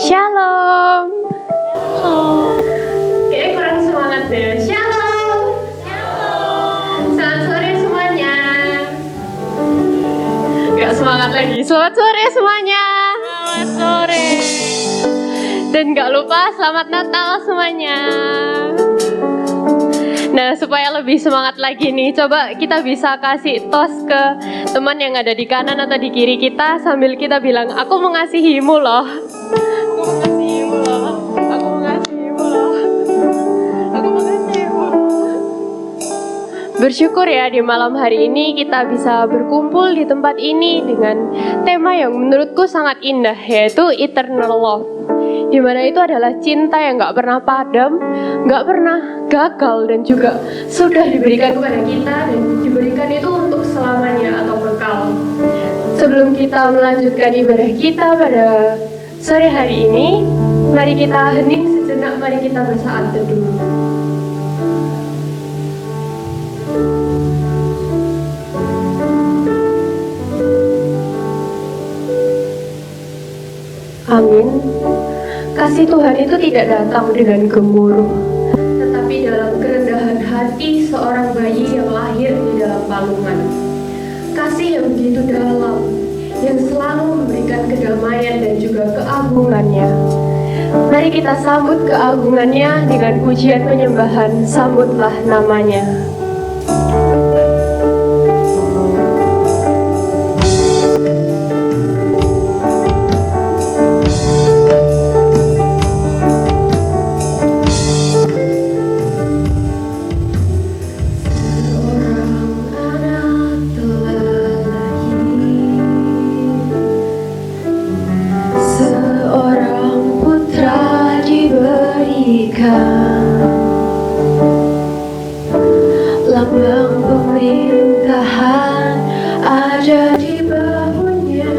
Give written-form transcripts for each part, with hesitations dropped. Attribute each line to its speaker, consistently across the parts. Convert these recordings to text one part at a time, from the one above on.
Speaker 1: Shalom. Kayaknya kurang semangat deh. Shalom. Selamat sore semuanya. Gak semangat lagi. Selamat sore semuanya.
Speaker 2: Selamat sore.
Speaker 1: Dan gak lupa selamat Natal semuanya. Nah, supaya lebih semangat lagi nih, coba kita bisa kasih tos ke teman yang ada di kanan atau di kiri kita sambil kita bilang, aku mengasihimu loh. Aku mengasihimu loh. Aku mengasihimu loh. Aku mengasihimu. Bersyukur ya di malam hari ini kita bisa berkumpul di tempat ini dengan tema yang menurutku sangat indah, yaitu Eternal Love. Di mana itu adalah cinta yang gak pernah padam, gak pernah gagal, dan juga sudah diberikan kepada kita dan diberikan itu untuk selamanya atau kekal. Sebelum kita melanjutkan ibadah kita pada sore hari ini, mari kita hening sejenak, mari kita bersaat teduh. Amin. Kasih Tuhan itu tidak datang dengan gemuruh, tetapi dalam kerendahan hati seorang bayi yang lahir di dalam palungan. Kasih yang begitu dalam, yang selalu memberikan kedamaian dan juga keagungannya. Mari kita sambut keagungannya dengan pujian penyembahan, sambutlah namanya. Lambang pemerintahan ada di bahunya.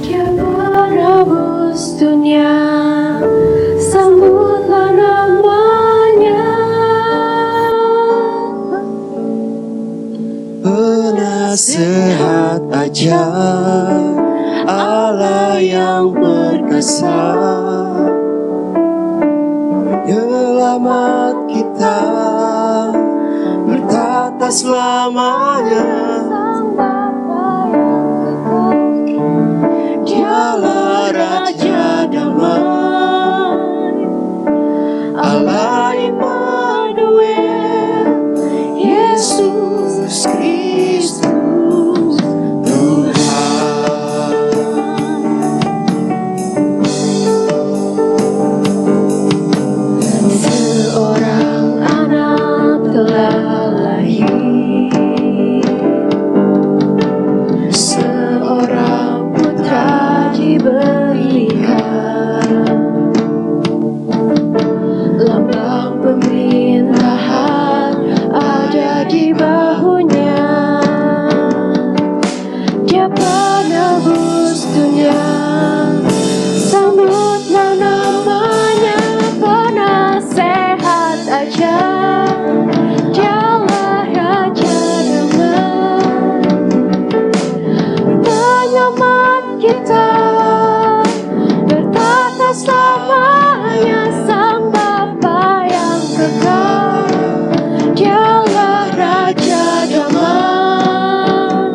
Speaker 1: Dia penebus dunia, sambutlah namanya.
Speaker 3: Penasehat ajar, Allah yang perkasa, penyelamat kita bertata selamanya. Dialah Raja damai, Allah Immanuel, Yesus Kristus Tuhan.
Speaker 1: Seorang anak telah lahir, seorang putra diberikan, lambang pemerintahan ada di bahunya. Dia penebus dunia, sambutlah namanya. Penasehat ajar, dialah Raja damai, penyelamat kita bertata selamanya. Sang Bapa yang kekal, dialah Raja damai,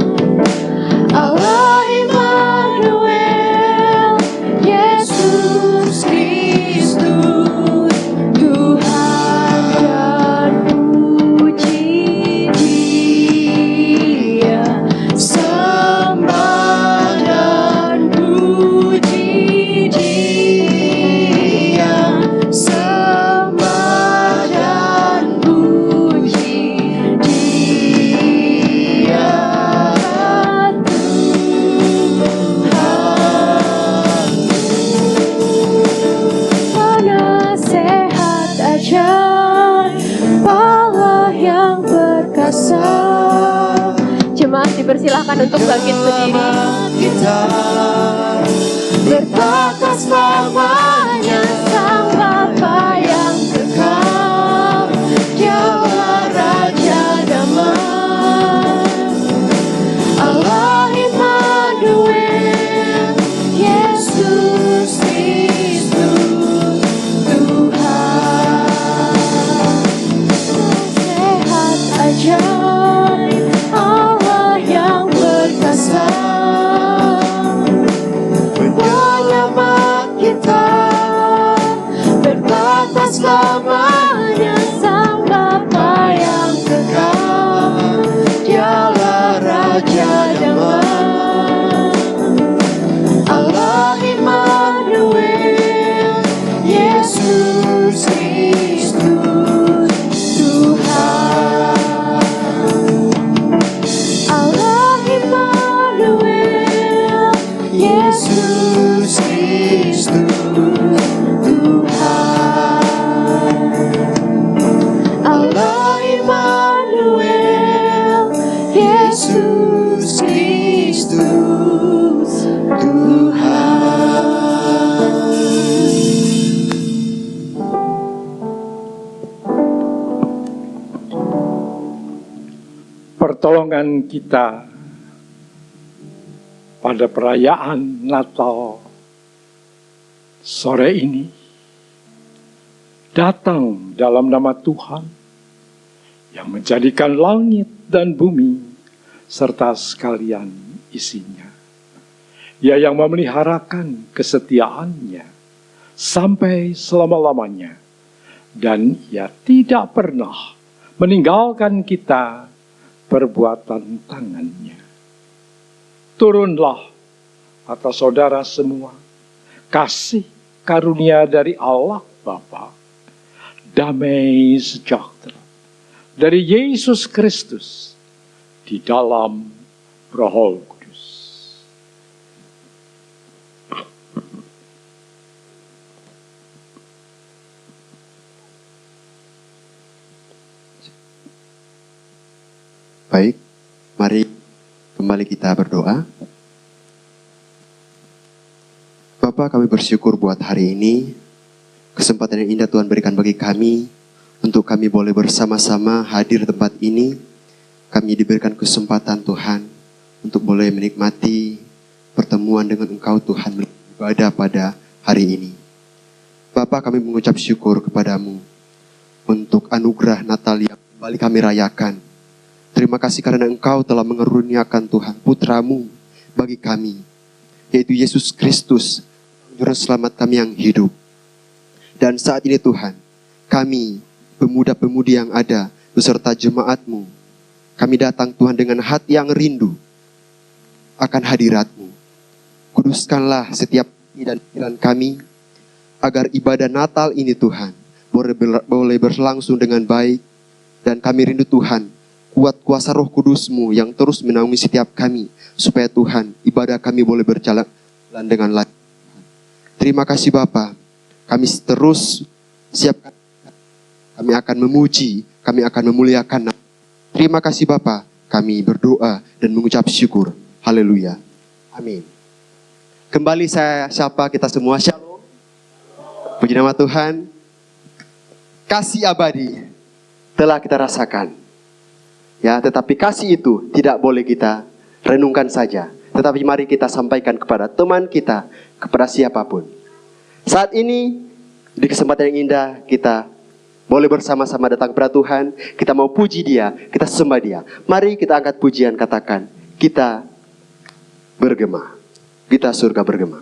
Speaker 1: Allah Immanuel, Yesus Kristus Tuhan. Dan puji Dia, sembah dan puji Dia, sembah dan puji Dia. Penasehat ajar, Allah yang perkasa. Jemaat dipersilahkan untuk bangkit berdiri.
Speaker 3: Kita
Speaker 1: Bertata selamanya, Sang Bapa yang kekal, Dialah Raja damai, Allah Immanuel, Yesus
Speaker 3: Yesus Kristus Tuhan. Allah Immanuel, Yesus Kristus Tuhan.
Speaker 2: Pertolongan kita pada perayaan Natal sore ini datang dalam nama Tuhan yang menjadikan langit dan bumi serta sekalian isinya. Ia yang memeliharakan kesetiaannya sampai selama-lamanya, dan ia tidak pernah meninggalkan kita perbuatan tangannya. Turunlah atas saudara semua kasih karunia dari Allah Bapa, damai sejahtera dari Yesus Kristus di dalam Roh Kudus.
Speaker 3: Baik, mari kembali kita berdoa. Bapa, kami bersyukur buat hari ini, kesempatan yang indah Tuhan berikan bagi kami, untuk kami boleh bersama-sama hadir di tempat ini. Kami diberikan kesempatan Tuhan, untuk boleh menikmati pertemuan dengan Engkau Tuhan, beribadah pada hari ini. Bapa, kami mengucap syukur kepadamu, untuk anugerah Natal yang kembali kami rayakan. Terima kasih karena Engkau telah mengeruniakan Tuhan Putramu bagi kami, yaitu Yesus Kristus, Juru Selamat kami yang hidup. Dan saat ini Tuhan, kami pemuda-pemudi yang ada beserta jemaat-Mu, kami datang Tuhan dengan hati yang rindu akan hadirat-Mu. Kuduskanlah setiap dan pikiran kami, agar ibadah Natal ini Tuhan boleh berlangsung dengan baik. Dan kami rindu Tuhan, kuat kuasa Roh Kudus-Mu yang terus menaungi setiap kami, supaya Tuhan, ibadah kami boleh berjalan dengan lancar. Terima kasih Bapa, kami terus siapkan, kami akan memuji, kami akan memuliakan. Terima kasih Bapa, kami berdoa dan mengucap syukur. Haleluya. Amin. Kembali saya sapa kita semua, Shalom. Puji nama Tuhan. Kasih abadi telah kita rasakan. Ya, tetapi kasih itu tidak boleh kita renungkan saja. Tetapi mari kita sampaikan kepada teman kita, kepada siapapun. Saat ini, di kesempatan yang indah, kita boleh bersama-sama datang kepada Tuhan. Kita mau puji Dia, kita sembah Dia. Mari kita angkat pujian, katakan, kita bergema. Kita surga bergema.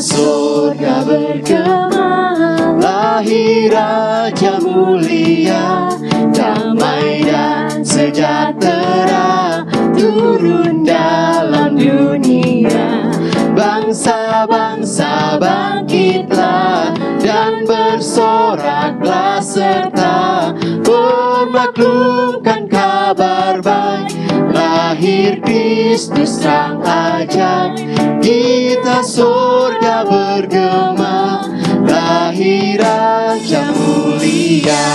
Speaker 3: Surga bergema, lahir Raja mulia, damai dan sejahtera turun dalam dunia. Bangsa-bangsa bangkitlah dan bersoraklah serta memaklumkan kabar baik. Lahir Kristus terang ajaib, kita surga bergema, lahir Raja mulia.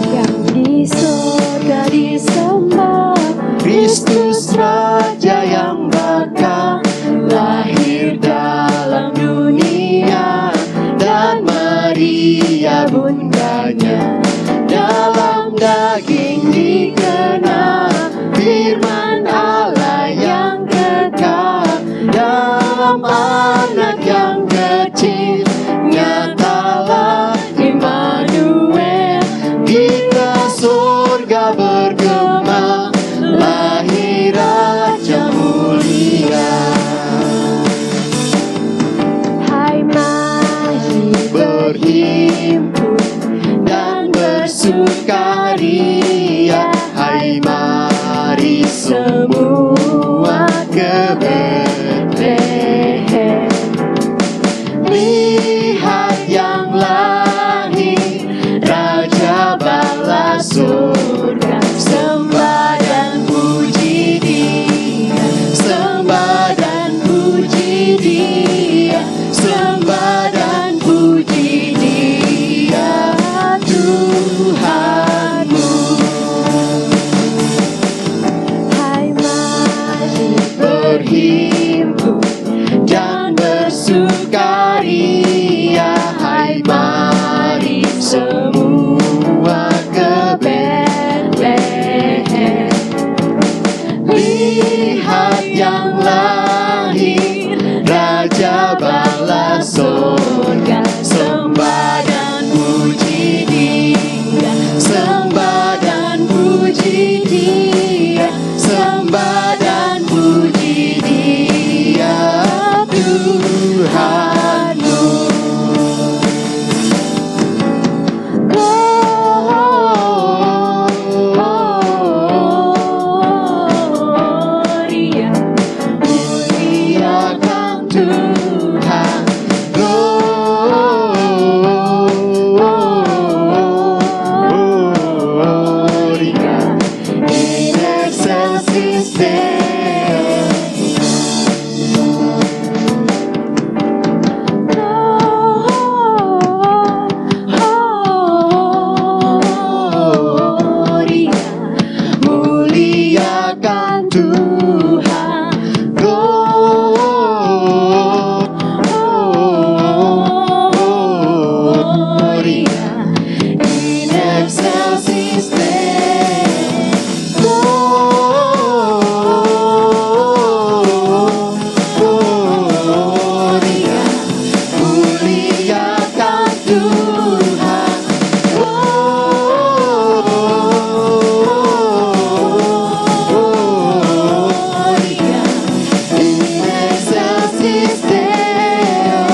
Speaker 1: Yang di surga disembah,
Speaker 3: Kristus Raja yang bakal lahir dalam dunia, dan Maria bundanya dalam daging dikenal. berhimpun dan bersukaria. Hai mari semua ke Betlehem. Lihat yang lahir, Raja bala surga. Sembah dan puji Dia, sembah dan puji Dia, sembah dan puji Dia, Tuhanmu. Hai mari berhimpun dan bersukaria. Hai mari semua ke Betlehem. Lihat yang lahir, Raja bala surga. Sembah dan puji Dia, sembah dan puji Dia, sembah dan puji Dia, Tuhanmu. Gloria, muliakan Tuhan. Gloria in excelsis Deo. Gloria, muliakan Tuhan. Gloria in excelsis Deo. Gloria, muliakan Tuhan. Gloria in excelsis Deo,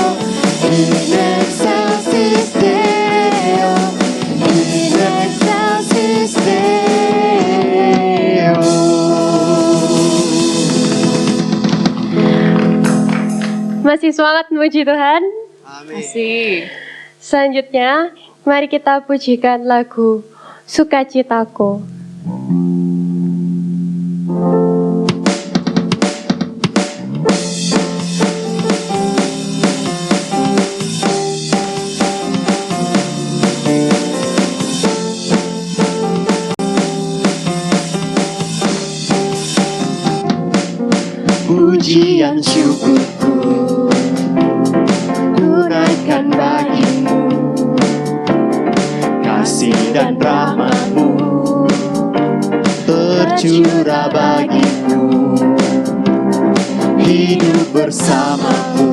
Speaker 3: in excelsis Deo, in excelsis Deo.
Speaker 1: Masih semangat memuji Tuhan?
Speaker 4: Masih.
Speaker 1: Selanjutnya, mari kita pujikan lagu Sukacitaku.
Speaker 3: Pujian syukurku ku naikkan bagimu, kasih dan rahmat-Mu tercurah bagiku, hidup bersama-Mu,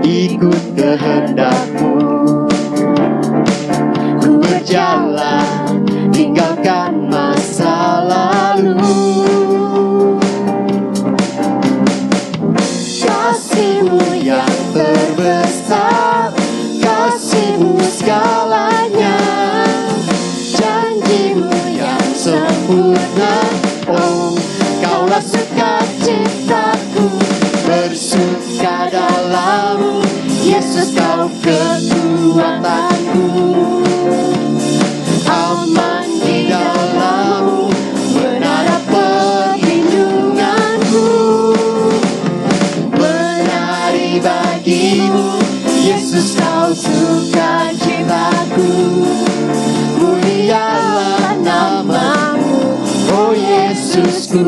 Speaker 3: ikut kehendak-Mu, ku berjalan tinggalkan masa lalu. Kasih-Mu yang terbesar, kasih-Mu segalanya, janji-Mu yang sempurna. Oh, Kaulah sukacitaku, bersuka dalam-Mu, Yesus Kau kekuatanku. Aman di dalam-Mu, menara perlindunganku. Menari bagi-Mu, Yesus Kau sukacitaku. Mulialah nama-Mu, oh Yesusku.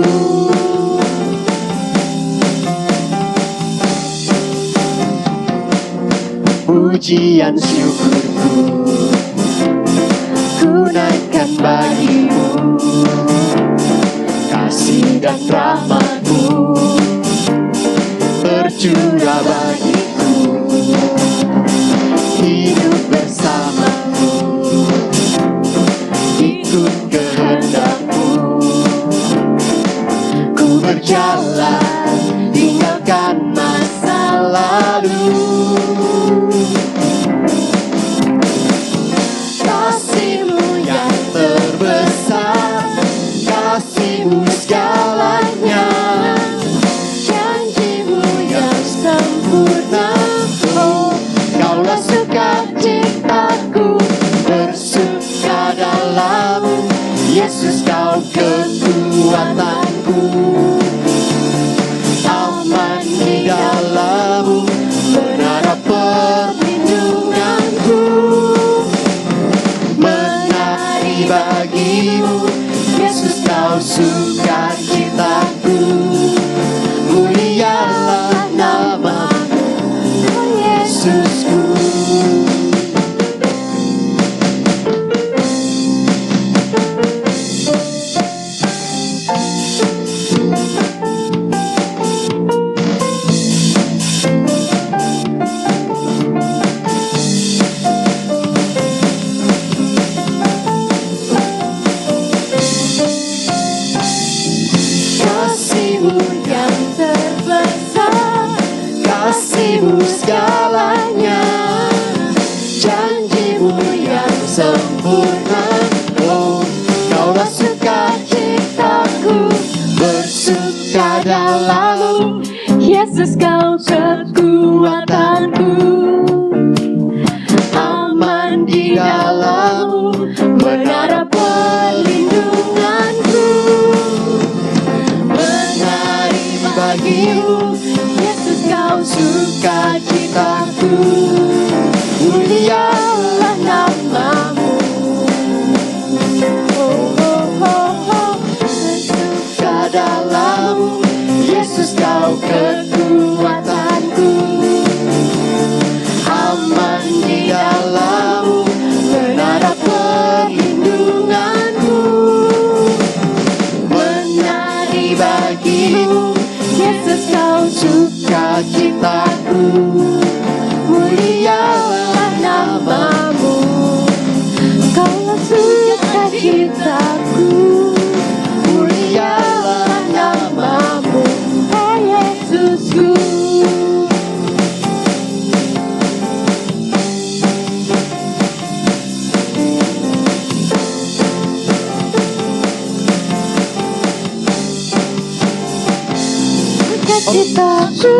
Speaker 3: Pujian syukurku ku naikkan bagi-Mu, kasih dan rahmat-Mu tercurah bagiku, hidup bersama-Mu, ikut kehendak-Mu, ku berjalan tinggalkan masa lalu. Kaulah sukacitaku, bersuka dalam-Mu. Yesus, Kau kekuatanku. Aman di dalam-Mu, menara perlindunganku. Menari bagi-Mu, Yesus, Kau sukacitaku. Mulialah nama-Mu, oh Yesusku. Kasih-Mu yang terbesar, kasih-Mu segalanya, janji-Mu yang sempurna. Oh, Kaulah sukacitaku, bersuka dalam-Mu.
Speaker 1: Yesus, Kau kekuatanku.
Speaker 3: Aman di dalam-Mu, menara perlindunganku. Menari bagi-Mu, Yesus, Kau sukacitaku. Mulialah nama-Mu,
Speaker 1: Oh, oh, oh, oh.
Speaker 3: bersuka dalam-Mu. Yesus, Kau kekuatanku. Aman di dalam-Mu, menara perlindunganku. Menari bagi-Mu, Yesus, Kau sukacitaku. Mulialah nama-Mu,
Speaker 1: Kaulah sukacitaku.
Speaker 3: mulialah nama-Mu,
Speaker 1: Oh Yesusku. Sukacitaku.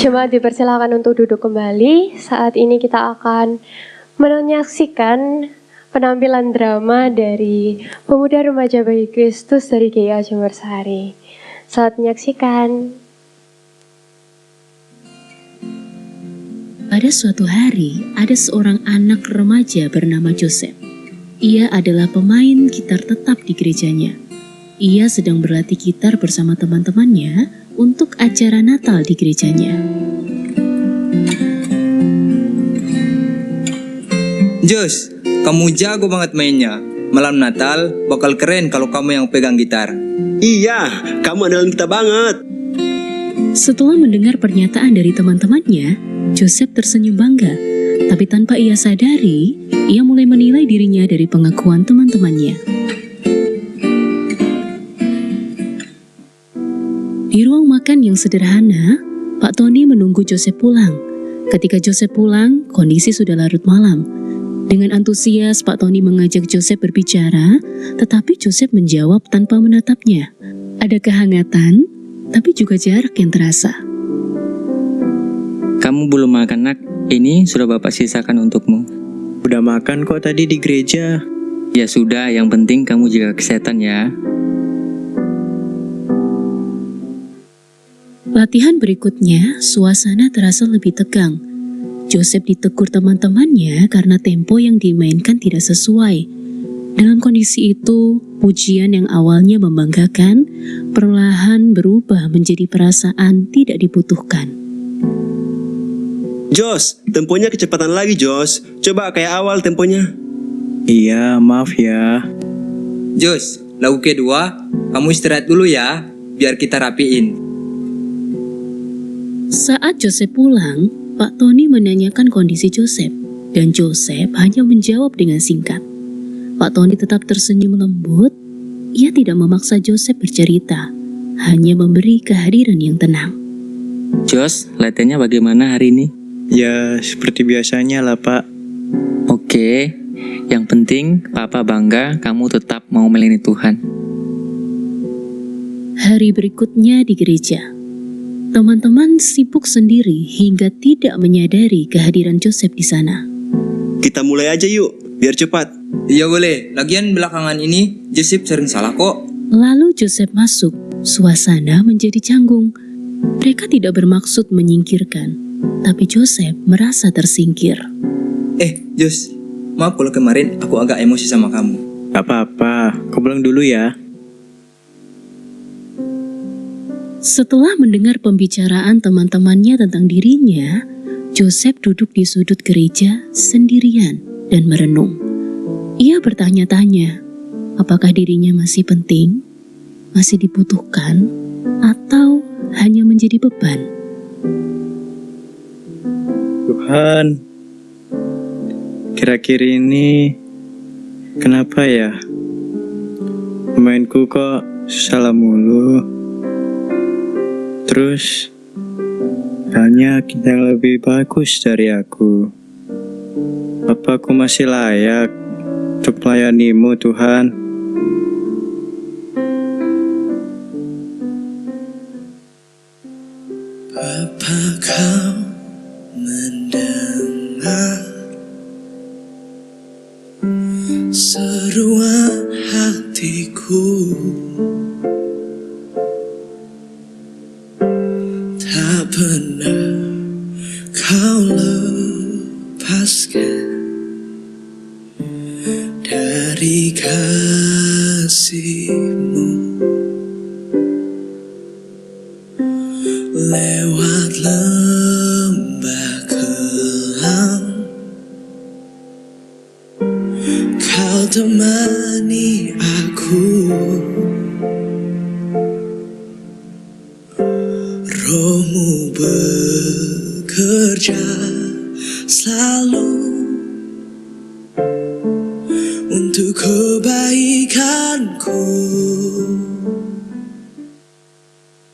Speaker 1: Jemaat dipersilakan untuk duduk kembali. Saat ini kita akan menyaksikan penampilan drama dari Pemuda Remaja Bagi Kristus dari GIA Jember Sari. Saat menyaksikan.
Speaker 5: Pada suatu hari, ada seorang anak remaja bernama Joseph. Ia adalah pemain gitar tetap di gerejanya. Ia sedang berlatih gitar bersama teman-temannya untuk acara Natal di gerejanya.
Speaker 6: Jos, kamu jago banget mainnya. Malam Natal bakal keren kalau kamu yang pegang gitar.
Speaker 7: Iya, kamu andalan kita banget.
Speaker 5: Setelah mendengar pernyataan dari teman-temannya, Joseph tersenyum bangga. Tapi tanpa ia sadari, ia mulai menilai dirinya dari pengakuan teman-temannya. Di ruang makan yang sederhana, Pak Tony menunggu Joseph pulang. Ketika Joseph pulang, kondisi sudah larut malam. Dengan antusias, Pak Tony mengajak Joseph berbicara, tetapi Joseph menjawab tanpa menatapnya. Ada kehangatan, tapi juga jarak yang terasa.
Speaker 6: Kamu belum makan, Nak. Ini sudah Bapak sisakan untukmu.
Speaker 7: Udah makan kok tadi di gereja.
Speaker 6: Ya sudah, yang penting kamu jaga kesehatan ya.
Speaker 5: Latihan berikutnya, suasana terasa lebih tegang. Joseph ditegur teman-temannya karena tempo yang dimainkan tidak sesuai. Dalam kondisi itu, pujian yang awalnya membanggakan, perlahan berubah menjadi perasaan tidak dibutuhkan.
Speaker 7: Jos, temponya kecepatan lagi Jos. Coba kayak awal temponya.
Speaker 8: Iya, maaf ya.
Speaker 6: Jos, lagu kedua, kamu istirahat dulu ya, biar kita rapiin.
Speaker 5: Saat Joseph pulang, Pak Tony menanyakan kondisi Joseph, dan Joseph hanya menjawab dengan singkat. Pak Tony tetap tersenyum lembut. Ia tidak memaksa Joseph bercerita, hanya memberi kehadiran yang tenang.
Speaker 6: Jos, latihannya bagaimana hari ini?
Speaker 8: Ya, seperti biasanya lah, Pak.
Speaker 6: Oke, yang penting Papa bangga kamu tetap mau melayani Tuhan.
Speaker 5: Hari berikutnya di gereja, Teman-teman sibuk sendiri hingga tidak menyadari kehadiran Joseph di sana.
Speaker 7: Kita mulai aja yuk, biar cepat.
Speaker 6: Iya boleh, lagian belakangan ini Joseph sering salah kok.
Speaker 5: Lalu Joseph masuk, suasana menjadi canggung. Mereka tidak bermaksud menyingkirkan, tapi Joseph merasa tersingkir.
Speaker 6: Jos, maaf kalau kemarin aku agak emosi sama kamu.
Speaker 8: Gak apa-apa, kau pulang dulu ya.
Speaker 5: Setelah mendengar pembicaraan teman-temannya tentang dirinya, Joseph duduk di sudut gereja sendirian dan merenung. Ia bertanya-tanya, apakah dirinya masih penting, masih dibutuhkan, atau hanya menjadi beban?
Speaker 8: Tuhan, kira-kira ini kenapa ya? Pemainku kok salah mulu. Terus banyak yang lebih bagus dari aku. Apa aku masih layak untuk melayanimu, Tuhan?
Speaker 9: Apa kau mendengar seruan hatiku? Tak pernah kau lepaskan dari kasih-Mu. Lewat lembah kelam, kau temani aku. Roh-Mu bekerja selalu untuk kebaikanku.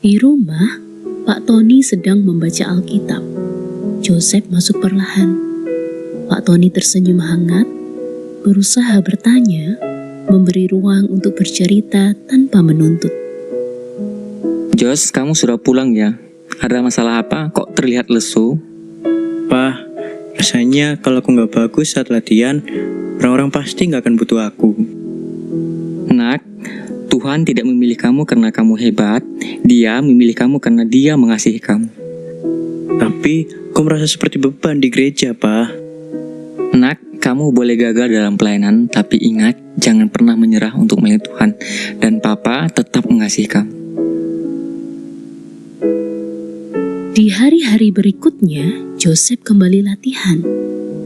Speaker 5: Di rumah, Pak Tony sedang membaca Alkitab. Joseph masuk perlahan. Pak Tony tersenyum hangat, berusaha bertanya, memberi ruang untuk bercerita tanpa menuntut.
Speaker 10: Jos, kamu sudah pulang ya? Ada masalah apa? Kok terlihat lesu?
Speaker 8: Pak, rasanya kalau aku nggak bagus saat latihan, orang-orang pasti nggak akan butuh aku.
Speaker 10: Nak, Tuhan tidak memilih kamu karena kamu hebat. Dia memilih kamu karena Dia mengasihi kamu.
Speaker 8: Tapi, aku merasa seperti beban di gereja, Pak.
Speaker 10: Nak, kamu boleh gagal dalam pelayanan, tapi ingat, jangan pernah menyerah untuk melayani Tuhan. Dan Papa tetap mengasihi kamu.
Speaker 5: Di hari-hari berikutnya, Joseph kembali latihan.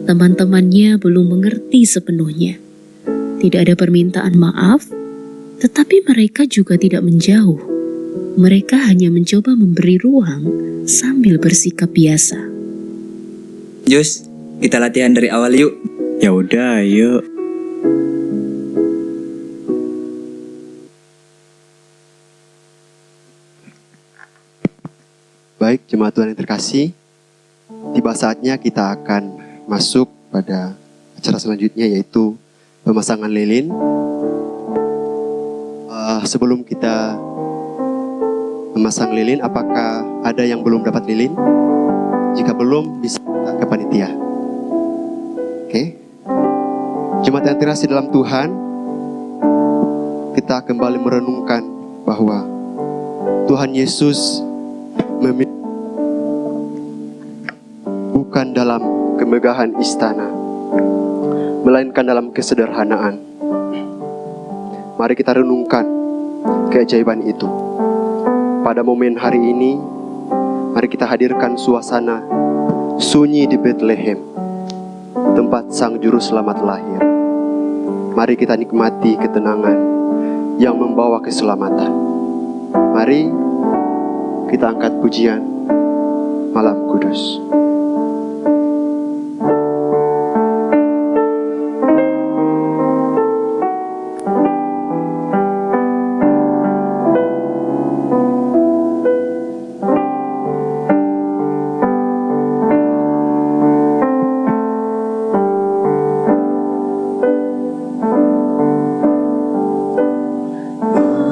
Speaker 5: Teman-temannya belum mengerti sepenuhnya. Tidak ada permintaan maaf, tetapi mereka juga tidak menjauh. Mereka hanya mencoba memberi ruang sambil bersikap biasa.
Speaker 6: Jos, kita latihan dari awal yuk.
Speaker 8: Ya udah, ayo.
Speaker 3: Baik, jemaat Tuhan yang terkasih, tiba saatnya kita akan masuk pada acara selanjutnya, yaitu pemasangan lilin. Sebelum kita memasang lilin, apakah ada yang belum dapat lilin? Jika belum, bisa ke panitia. Oke. Jemaat yang terkasih dalam Tuhan, kita kembali merenungkan bahwa Tuhan Yesus memilih bukan dalam kemegahan istana, melainkan dalam kesederhanaan. Mari kita renungkan keajaiban itu. Pada momen hari ini, mari kita hadirkan suasana sunyi di Bethlehem, tempat Sang Juru Selamat lahir. Mari kita nikmati ketenangan yang membawa keselamatan. Mari kita angkat pujian Malam Kudus.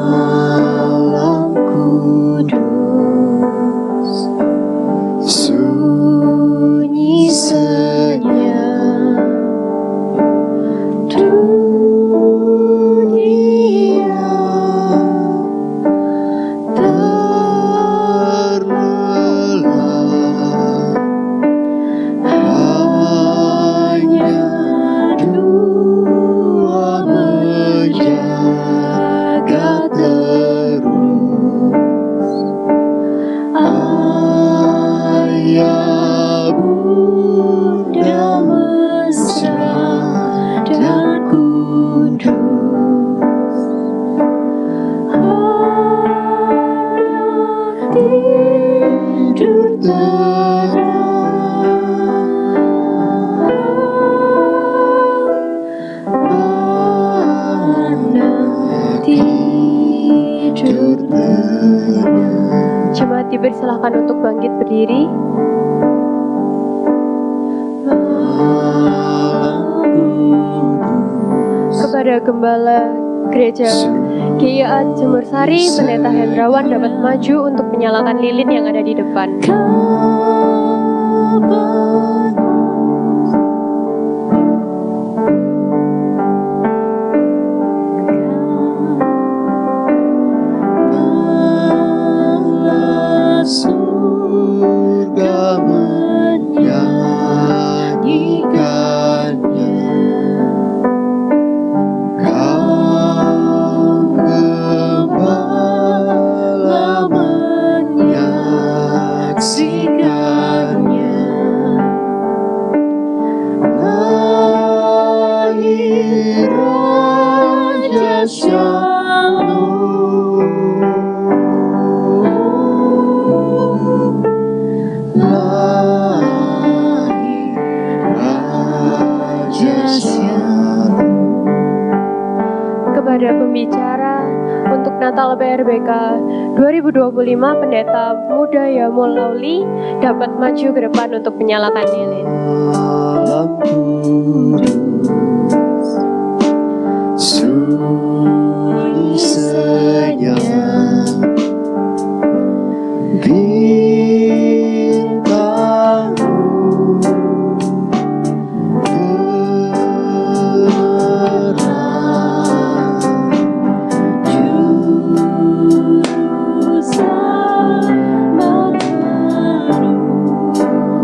Speaker 3: Malam Kudus, tidur
Speaker 1: Jemaat dipersilahkan untuk bangkit berdiri. Kepada Gembala Gereja GIA Jemur Sari, Pendeta Hendrawan dapat maju untuk menyalakan lilin yang ada di depan.
Speaker 3: surga menyanyikannya. Kau gembala menyaksikannya. Lahir Raja Shalom.
Speaker 1: Kepada pembicara untuk Natal PRBK 2025, Pendeta Muda Yamul Lauli dapat maju ke depan untuk menyalakan lilin.
Speaker 3: Malam kudus, sunyi senyap, bintangmu terang, juru selamat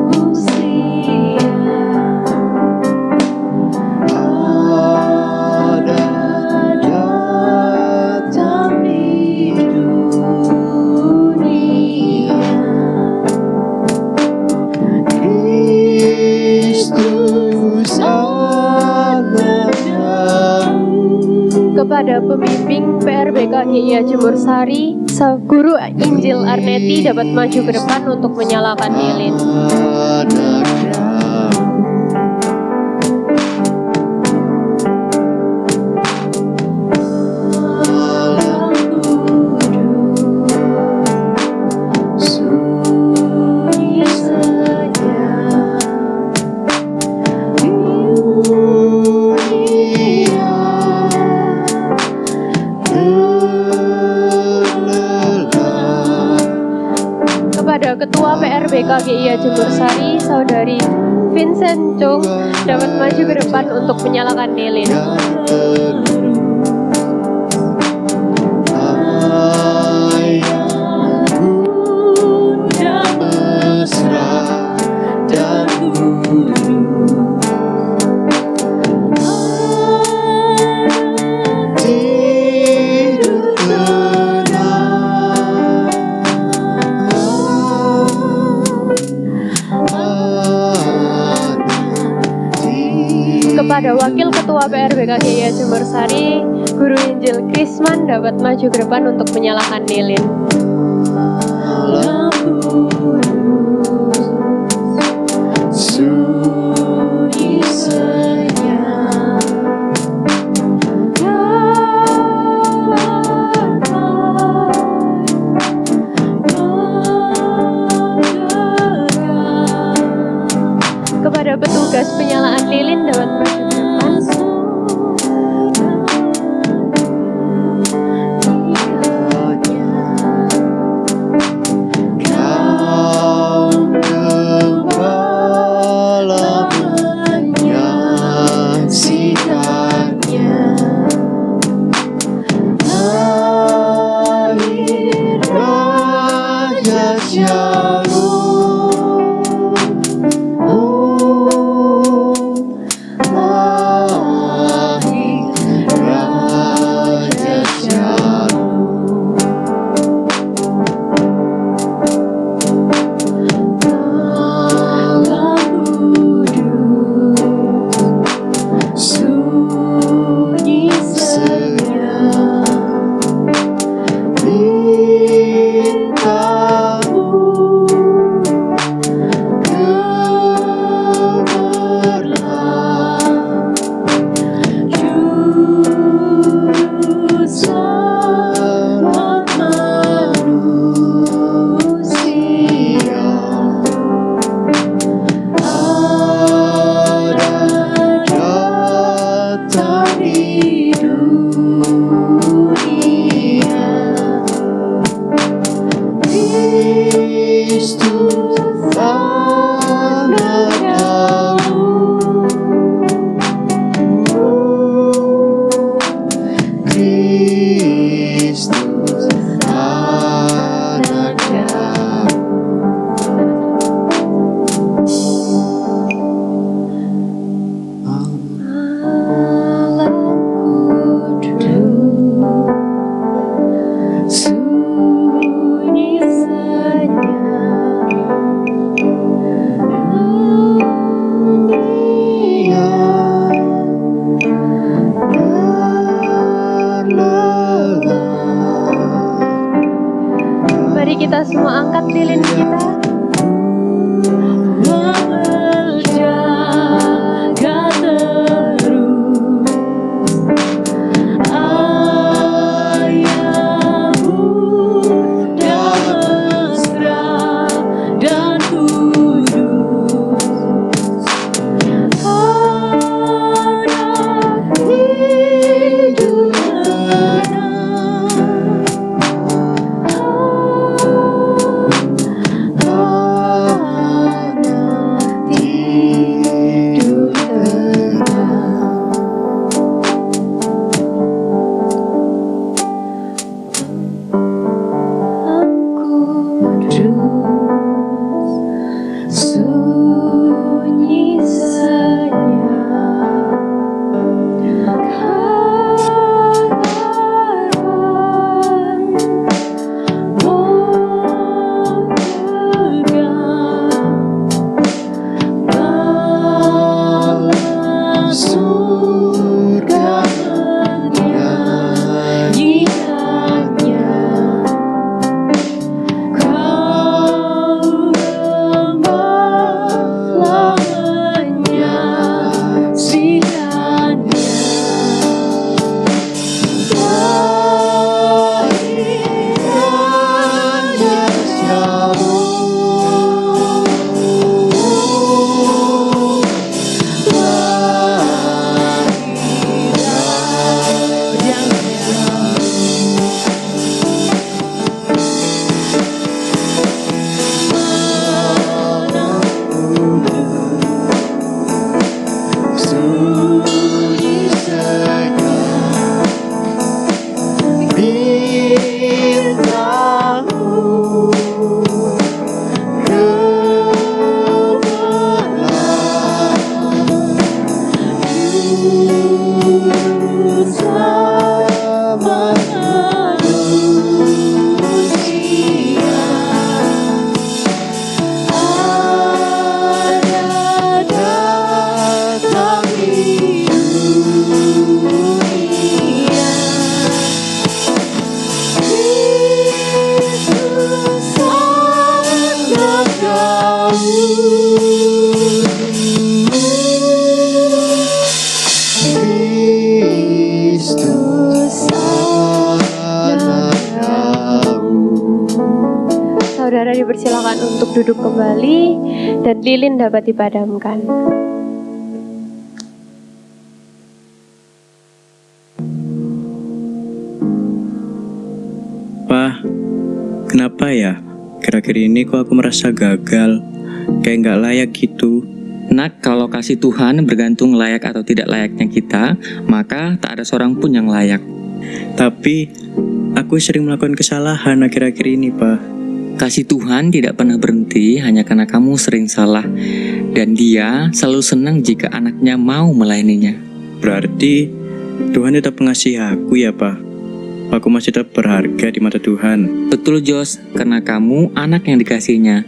Speaker 3: manusia. Ada datang di dunia, Kristus anak jauh.
Speaker 1: Kepada pembimbing PRBK GIA Jemur Sari, Guru Injil Arneti dapat maju ke depan untuk menyalakan lilin.
Speaker 3: Anak jauh. Malam kudus, sunyi senyap, dunia terlelap.
Speaker 1: Kepada Ketua PRBK GIA Jemur Sari, Saudari Vincent Chung dapat maju ke depan untuk menyalakan lilin.
Speaker 3: Ayah bunda mesra dan tidur tenang.
Speaker 1: Kepada Wakil Ketua PRBK GIA Jemur Sari, Guru Injil Krisman dapat maju ke depan untuk menyalakan lilin.
Speaker 3: Malam kudus, sunyi senyap,
Speaker 1: Kepada petugas penyalaan lilin dapat maju ke depan.
Speaker 3: Kau gembala menyaksikannya. Lahir Raja Shalom. Lahir Raja Shalom. Malam kudus, sunyi senyap, bintang
Speaker 1: Mari kita semua angkat lilin kita. Saudara dipersilakan untuk duduk kembali dan lilin dapat dipadamkan.
Speaker 8: Pak, kenapa ya? Kira-kira ini kok aku merasa gagal, kayak nggak layak gitu.
Speaker 10: Nak, kalau kasih Tuhan bergantung layak atau tidak layaknya kita, maka tak ada seorang pun yang layak.
Speaker 8: Tapi, aku sering melakukan kesalahan akhir-akhir ini, Pak.
Speaker 10: Kasih Tuhan tidak pernah berhenti hanya karena kamu sering salah, dan Dia selalu senang jika anaknya mau melayaninya.
Speaker 8: Berarti Tuhan tetap mengasihi aku ya, Pak. Aku masih tetap berharga di mata Tuhan.
Speaker 10: Betul, Jos, karena kamu anak yang dikasihnya.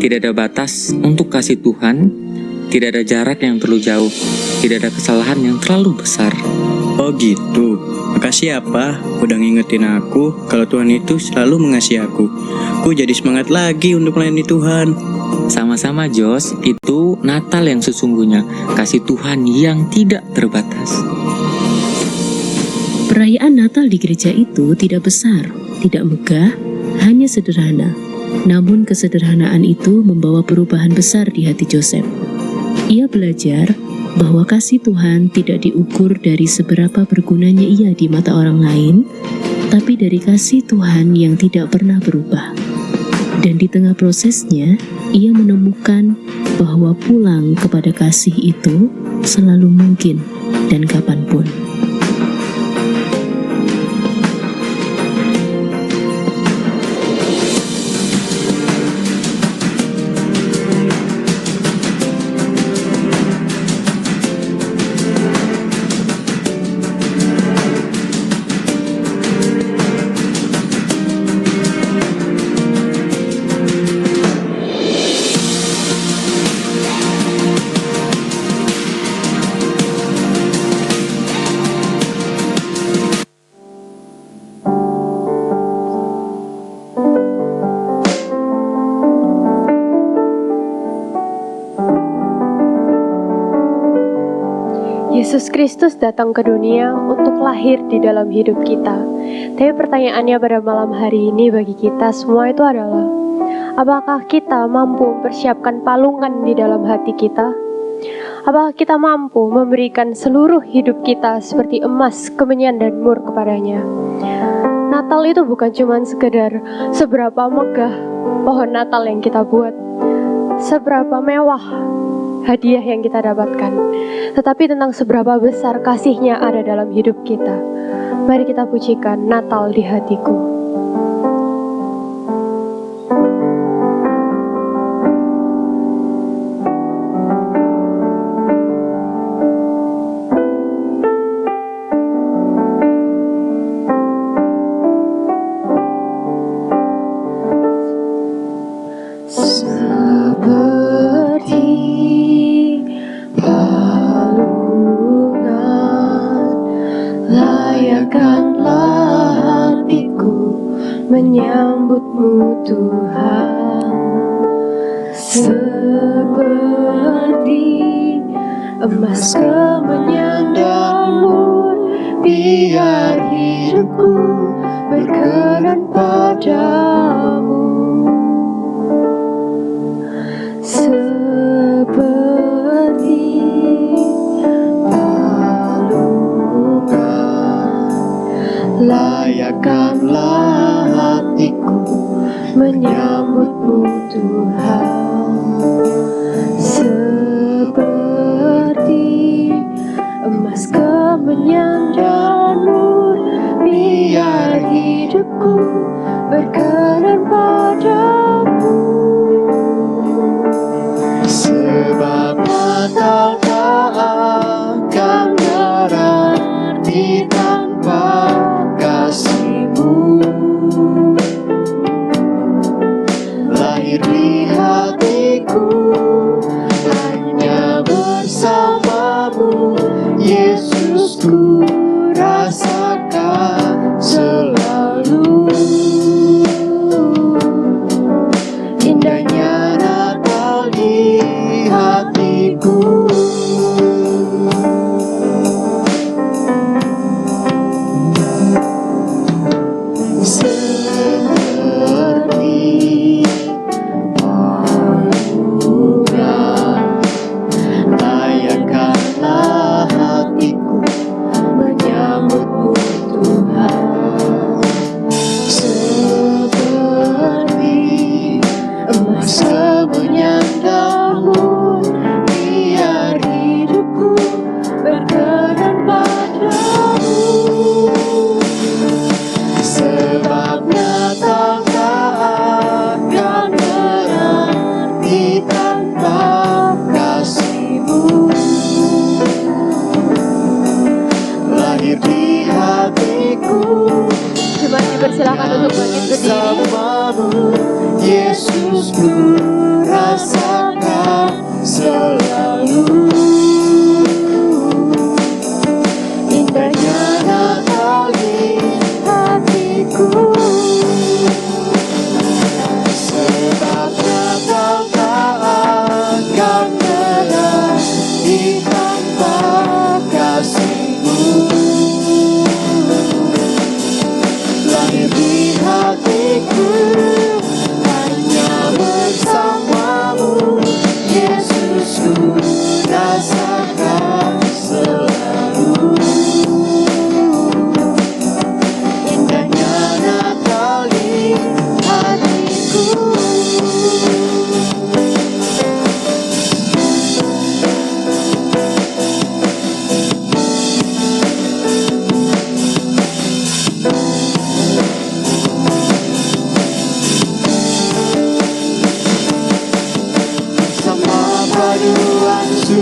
Speaker 10: Tidak ada batas untuk kasih Tuhan, tidak ada jarak yang terlalu jauh, tidak ada kesalahan yang terlalu besar.
Speaker 8: Oh gitu. Makasih ya, Pak, udah ngingetin aku kalau Tuhan itu selalu mengasihi aku. Aku jadi semangat lagi untuk melayani Tuhan.
Speaker 10: Sama-sama, Jos, itu Natal yang sesungguhnya, kasih Tuhan yang tidak terbatas.
Speaker 5: Perayaan Natal di gereja itu tidak besar, tidak megah, hanya sederhana. Namun kesederhanaan itu membawa perubahan besar di hati Joseph. Ia belajar bahwa kasih Tuhan tidak diukur dari seberapa bergunanya ia di mata orang lain, tapi dari kasih Tuhan yang tidak pernah berubah. Dan di tengah prosesnya, ia menemukan bahwa pulang kepada kasih itu selalu mungkin dan kapanpun.
Speaker 1: Yesus Kristus datang ke dunia untuk lahir di dalam hidup kita. Tapi pertanyaannya pada malam hari ini bagi kita semua itu adalah, apakah kita mampu mempersiapkan palungan di dalam hati kita? Apakah kita mampu memberikan seluruh hidup kita seperti emas, kemenyan, dan mur kepadanya? Natal itu bukan cuma sekedar seberapa megah pohon Natal yang kita buat, seberapa mewah hadiah yang kita dapatkan, tetapi tentang seberapa besar kasih-Nya ada dalam hidup kita. Mari kita pujikan Natal di hatiku. Menyambutmu Tuhan, seperti emas kemenyan dan mur, biar hidupku berkenan padamu. Seperti palungan, layakkanlah hatiku menyambutmu Tuhan, seperti emas kemenyan dan mur, biar hidupku berkenan padamu. Sebab Natal tak akan berarti tanpa kasih-Mu. Lahir di hatiku hanya bersamamu, Yesus, ku rasakan selalu indahnya Natal di hatiku. Seperti palungan, layakkanlah hatiku menyambutmu Tuhan, seperti emas kemenyan dan mur, biar hidupku berkenan padamu. Sebab Natal tak akan berarti tanpa kasih-Mu. Lahir di hatiku, coba dipersilakan untuk bangkit berdiri. Yesus, ku rasakan selalu indahnya Natal di hatiku. Sebab Natal tak akan berarti tanpa kasih-Mu. Lahir di hatiku hanya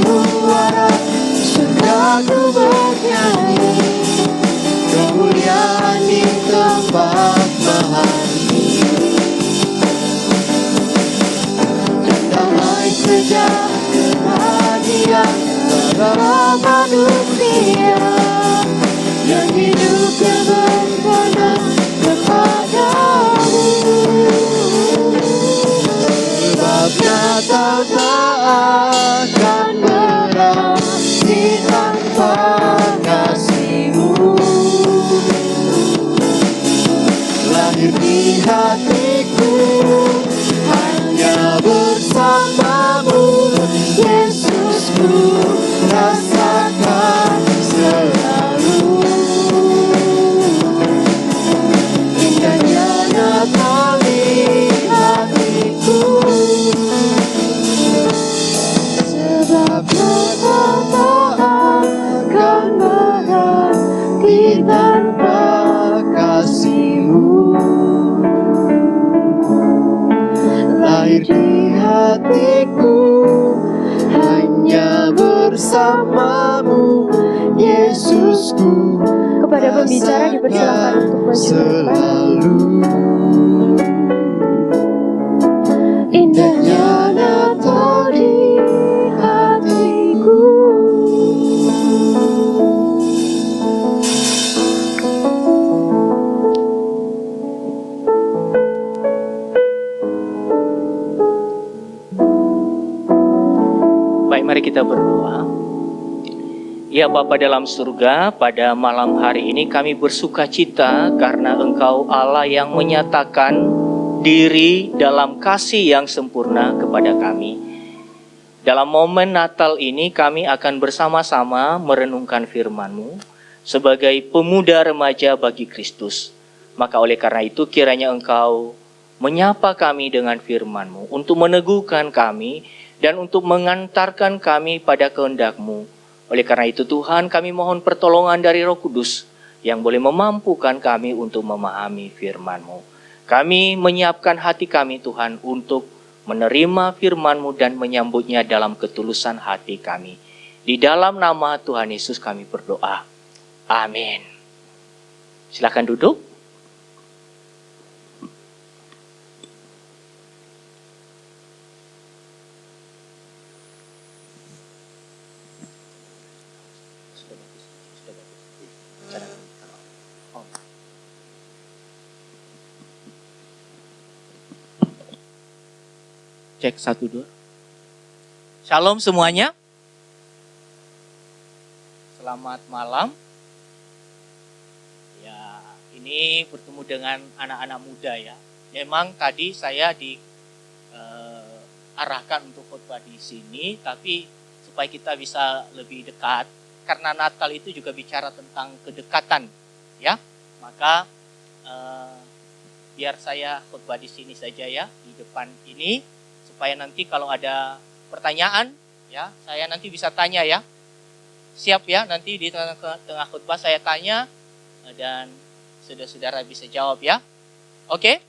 Speaker 9: suara surgaku bernyanyi, kemuliaan di tempat mahal ini. Damai sejahtera di antara manusia yang hidupnya berkenan kepadamu. Sebab Natal tak akan berakhir tanpa kasih-Mu. Lahir di hatiku hanya bersama-Mu, Yesusku, rasakan selalu. Indahnya Natal di hatiku, sebab Natal tak akan berakhir tanpa kasih-Mu. Lahir di hatiku hanya bersama-Mu, Yesusku,
Speaker 1: Kepada pembicara dipersilakan untuk maju ke depan.
Speaker 9: selalu. Indahnya Natal di hatiku.
Speaker 11: Baik, mari kita berdoa. Ya Bapa dalam surga, pada malam hari ini kami bersuka cita karena Engkau Allah yang menyatakan diri dalam kasih yang sempurna kepada kami. Dalam momen Natal ini kami akan bersama-sama merenungkan firman-Mu sebagai pemuda remaja bagi Kristus. Maka oleh karena itu kiranya Engkau menyapa kami dengan firman-Mu untuk meneguhkan kami dan untuk mengantarkan kami pada kehendak-Mu. Oleh karena itu Tuhan, kami mohon pertolongan dari Roh Kudus yang boleh memampukan kami untuk memahami firman-Mu. Kami menyiapkan hati kami Tuhan untuk menerima firman-Mu dan menyambutnya dalam ketulusan hati kami. Di dalam nama Tuhan Yesus kami berdoa. Amin. Silakan duduk. Cek 1, 2. Shalom semuanya. Selamat malam. Ya, ini bertemu dengan anak-anak muda ya. Memang tadi saya diarahkan untuk khotbah di sini, tapi supaya kita bisa lebih dekat, karena Natal itu juga bicara tentang kedekatan, ya. Maka biar saya khotbah di sini saja ya, di depan ini. Supaya nanti kalau ada pertanyaan, ya saya nanti bisa tanya ya. Siap ya, nanti di tengah khutbah saya tanya dan saudara-saudara bisa jawab ya. Oke?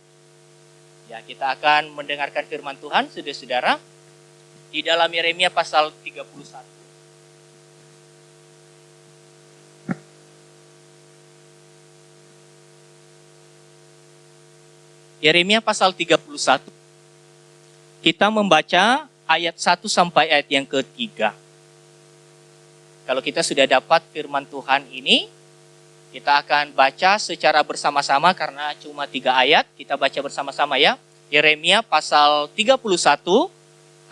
Speaker 11: Ya, kita akan mendengarkan firman Tuhan, saudara-saudara. Di dalam Yeremia pasal 31. Yeremia pasal 31. Kita membaca ayat 1 sampai ayat yang ketiga. Kalau kita sudah dapat firman Tuhan ini, kita akan baca secara bersama-sama karena cuma 3 ayat. Kita baca bersama-sama ya. Yeremia pasal 31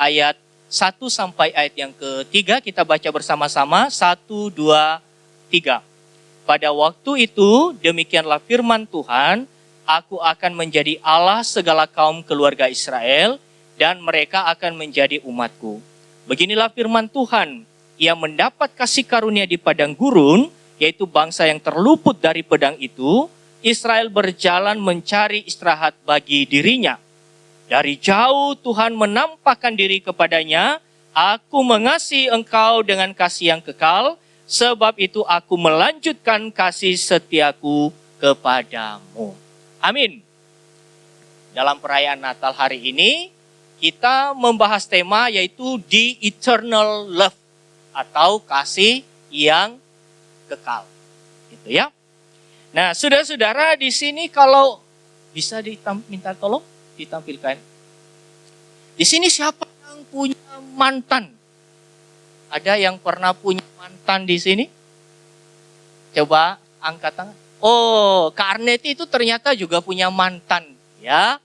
Speaker 11: ayat 1 sampai ayat yang ketiga. Kita baca bersama-sama. 1, 2, 3. Pada waktu itu demikianlah firman Tuhan, aku akan menjadi Allah segala kaum keluarga Israel, dan mereka akan menjadi umatku. Beginilah firman Tuhan, ia mendapat kasih karunia di padang gurun, yaitu bangsa yang terluput dari pedang itu. Israel berjalan mencari istirahat bagi dirinya. Dari jauh Tuhan menampakkan diri kepadanya, aku mengasihi engkau dengan kasih yang kekal, sebab itu aku melanjutkan kasih setiaku kepadamu. Amin. Dalam perayaan Natal hari ini, kita membahas tema yaitu The Eternal Love. atau kasih yang kekal. Gitu ya. Nah, saudara-saudara di sini kalau bisa minta tolong ditampilkan. Di sini siapa yang punya mantan? Ada yang pernah punya mantan di sini? Coba angkat tangan. Oh, Kak Arneti itu ternyata juga punya mantan, ya.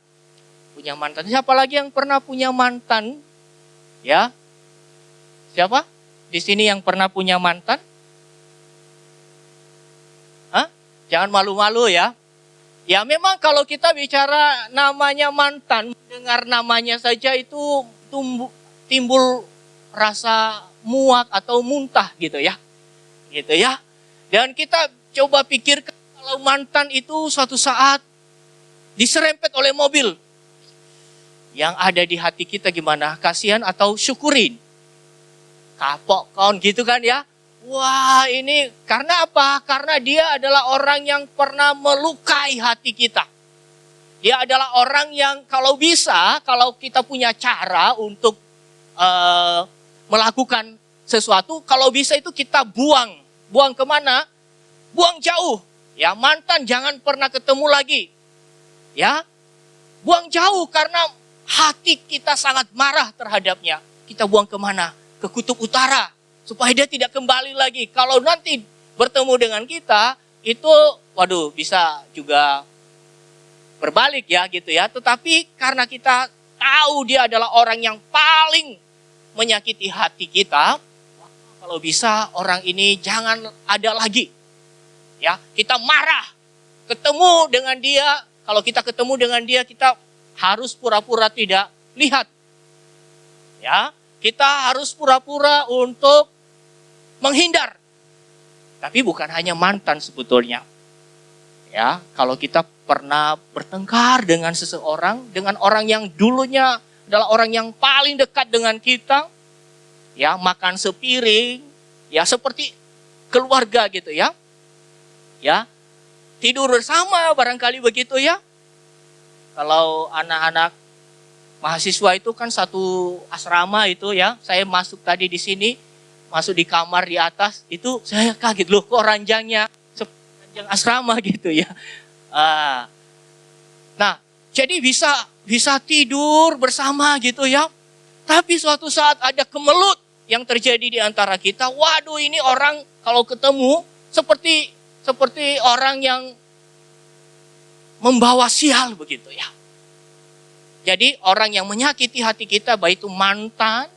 Speaker 11: Punya mantan. Siapa lagi yang pernah punya mantan? Ya. Siapa? Di sini yang pernah punya mantan? Hah? Jangan malu-malu ya. Ya memang kalau kita bicara namanya mantan, mendengar namanya saja itu timbul rasa muak atau muntah gitu ya. Gitu ya. Dan kita coba pikirkan kalau mantan itu suatu saat diserempet oleh mobil. Yang ada di hati kita gimana? Kasihan atau syukurin? Kapok kon gitu kan ya. Wah ini karena apa? Karena dia adalah orang yang pernah melukai hati kita. Dia adalah orang yang kalau bisa, kalau kita punya cara untuk melakukan sesuatu, kalau bisa itu kita buang. Buang kemana? Buang jauh. Ya mantan jangan pernah ketemu lagi. Ya, buang jauh karena hati kita sangat marah terhadapnya. Kita buang kemana? Ke kutub utara. Supaya dia tidak kembali lagi. Kalau nanti bertemu dengan kita, itu waduh bisa juga berbalik ya gitu ya. Tetapi karena kita tahu dia adalah orang yang paling menyakiti hati kita, kalau bisa orang ini jangan ada lagi. Ya, kita marah. Ketemu dengan dia, kalau kita ketemu dengan dia kita harus pura-pura tidak lihat. Ya, kita harus pura-pura untuk menghindar. Tapi bukan hanya mantan sebetulnya. Ya, kalau kita pernah bertengkar dengan seseorang, dengan orang yang dulunya adalah orang yang paling dekat dengan kita, ya, makan sepiring, ya seperti keluarga gitu ya. Ya, tidur bersama barangkali begitu ya. Kalau anak-anak mahasiswa itu kan satu asrama itu ya, saya masuk tadi di sini, masuk di kamar di atas, itu saya kaget loh kok ranjangnya seperti ranjang asrama gitu ya. Nah, jadi bisa tidur bersama gitu ya. Tapi suatu saat ada kemelut yang terjadi di antara kita. Waduh ini orang kalau ketemu seperti orang yang membawa sial begitu ya. Jadi orang yang menyakiti hati kita baik itu mantan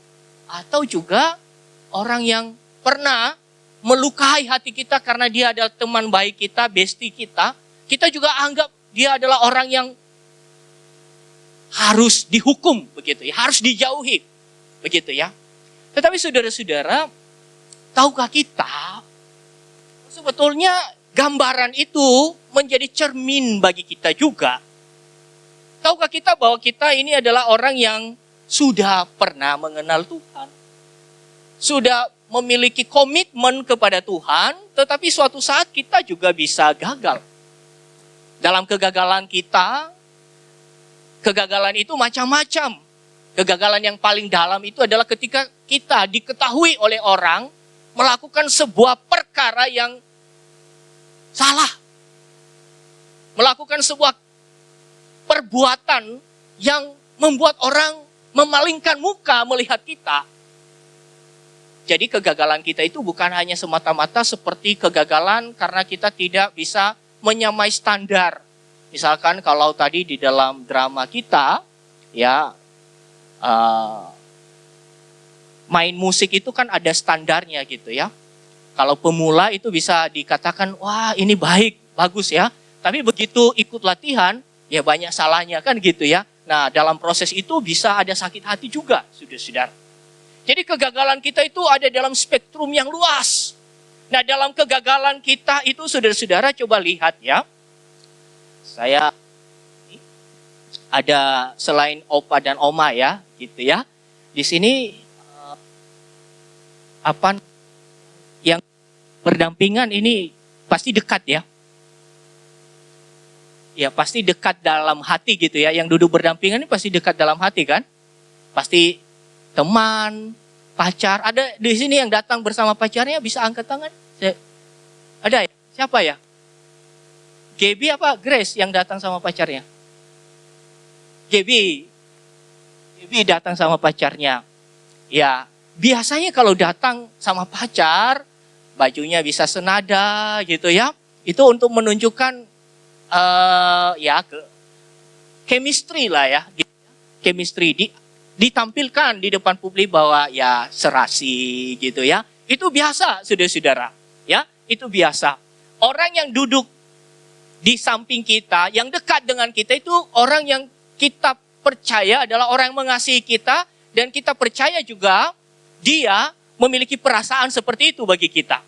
Speaker 11: atau juga orang yang pernah melukai hati kita karena dia adalah teman baik kita, bestie kita. Kita juga anggap dia adalah orang yang harus dihukum begitu ya, harus dijauhi begitu ya. Tetapi saudara-saudara, tahukah kita sebetulnya gambaran itu menjadi cermin bagi kita juga. Tahukah kita bahwa kita ini adalah orang yang sudah pernah mengenal Tuhan. Sudah memiliki komitmen kepada Tuhan, tetapi suatu saat kita juga bisa gagal. Dalam kegagalan kita, kegagalan itu macam-macam. Kegagalan yang paling dalam itu adalah ketika kita diketahui oleh orang melakukan sebuah perkara yang salah. Melakukan sebuah perbuatan yang membuat orang memalingkan muka melihat kita. Jadi kegagalan kita itu bukan hanya semata-mata seperti kegagalan karena kita tidak bisa menyamai standar. Misalkan kalau tadi di dalam drama kita, ya main musik itu kan ada standarnya gitu ya. Kalau pemula itu bisa dikatakan, wah ini baik, bagus ya. Tapi begitu ikut latihan, ya banyak salahnya kan gitu ya. Nah dalam proses itu bisa ada sakit hati juga, saudara-saudara. Jadi kegagalan kita itu ada dalam spektrum yang luas. Nah dalam kegagalan kita itu saudara-saudara coba lihat ya. Saya ada selain opa dan oma ya, gitu ya. Di sini apa yang berdampingan ini pasti dekat ya. Ya pasti dekat dalam hati gitu ya. Yang duduk berdampingan ini pasti dekat dalam hati kan. Pasti teman, pacar. Ada di sini yang datang bersama pacarnya, bisa angkat tangan? Ada ya? Siapa ya? Gaby apa Grace yang datang sama pacarnya? Gaby datang sama pacarnya. Ya, biasanya kalau datang sama pacar, bajunya bisa senada gitu ya. Itu untuk menunjukkan chemistry lah ya. Chemistry ditampilkan di depan publik bahwa ya serasi gitu ya. Itu biasa, saudara-saudara. Ya, itu biasa. Orang yang duduk di samping kita, yang dekat dengan kita itu orang yang kita percaya adalah orang yang mengasihi kita, dan kita percaya juga dia memiliki perasaan seperti itu bagi kita.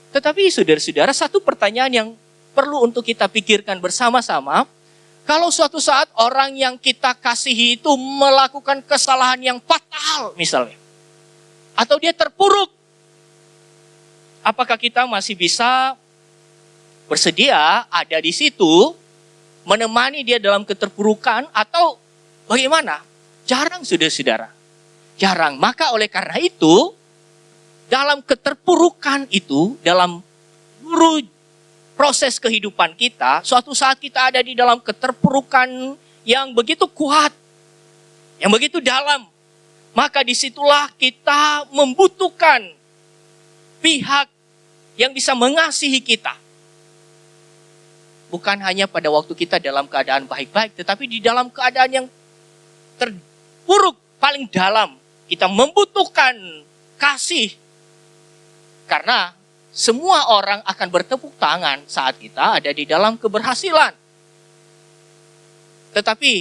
Speaker 11: Tetapi saudara-saudara, satu pertanyaan yang perlu untuk kita pikirkan bersama-sama, kalau suatu saat orang yang kita kasihi itu melakukan kesalahan yang fatal misalnya, atau dia terpuruk, apakah kita masih bisa bersedia ada di situ, menemani dia dalam keterpurukan, atau bagaimana? Jarang, saudara-saudara. Jarang. Maka oleh karena itu, dalam keterpurukan itu, dalam proses kehidupan kita, suatu saat kita ada di dalam keterpurukan yang begitu kuat, yang begitu dalam, maka disitulah kita membutuhkan pihak yang bisa mengasihi kita. Bukan hanya pada waktu kita dalam keadaan baik-baik, tetapi di dalam keadaan yang terpuruk paling dalam, kita membutuhkan kasih. Karena semua orang akan bertepuk tangan saat kita ada di dalam keberhasilan. Tetapi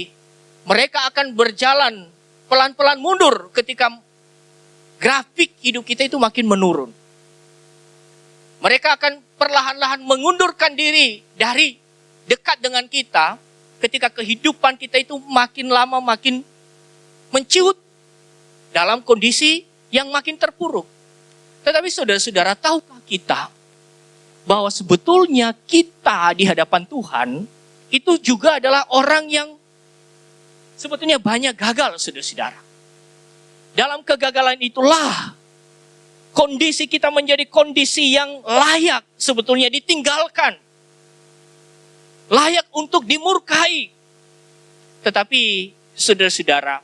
Speaker 11: mereka akan berjalan pelan-pelan mundur ketika grafik hidup kita itu makin menurun. Mereka akan perlahan-lahan mengundurkan diri dari dekat dengan kita ketika kehidupan kita itu makin lama makin menciut dalam kondisi yang makin terpuruk. Tetapi saudara-saudara, tahukah kita bahwa sebetulnya kita di hadapan Tuhan itu juga adalah orang yang sebetulnya banyak gagal, saudara-saudara. Dalam kegagalan itulah kondisi kita menjadi kondisi yang layak sebetulnya ditinggalkan. Layak untuk dimurkai. Tetapi saudara-saudara,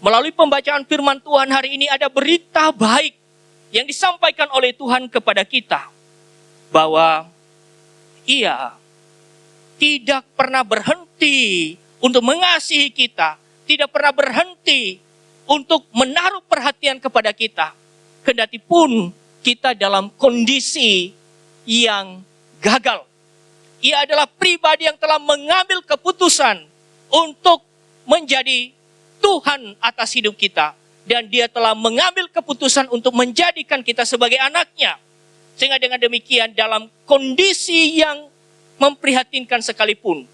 Speaker 11: melalui pembacaan firman Tuhan hari ini ada berita baik yang disampaikan oleh Tuhan kepada kita. Bahwa Ia tidak pernah berhenti untuk mengasihi kita. Tidak pernah berhenti untuk menaruh perhatian kepada kita. Kendati pun kita dalam kondisi yang gagal. Ia adalah pribadi yang telah mengambil keputusan untuk menjadi Tuhan atas hidup kita. Dan dia telah mengambil keputusan untuk menjadikan kita sebagai anaknya. Sehingga dengan demikian dalam kondisi yang memprihatinkan sekalipun,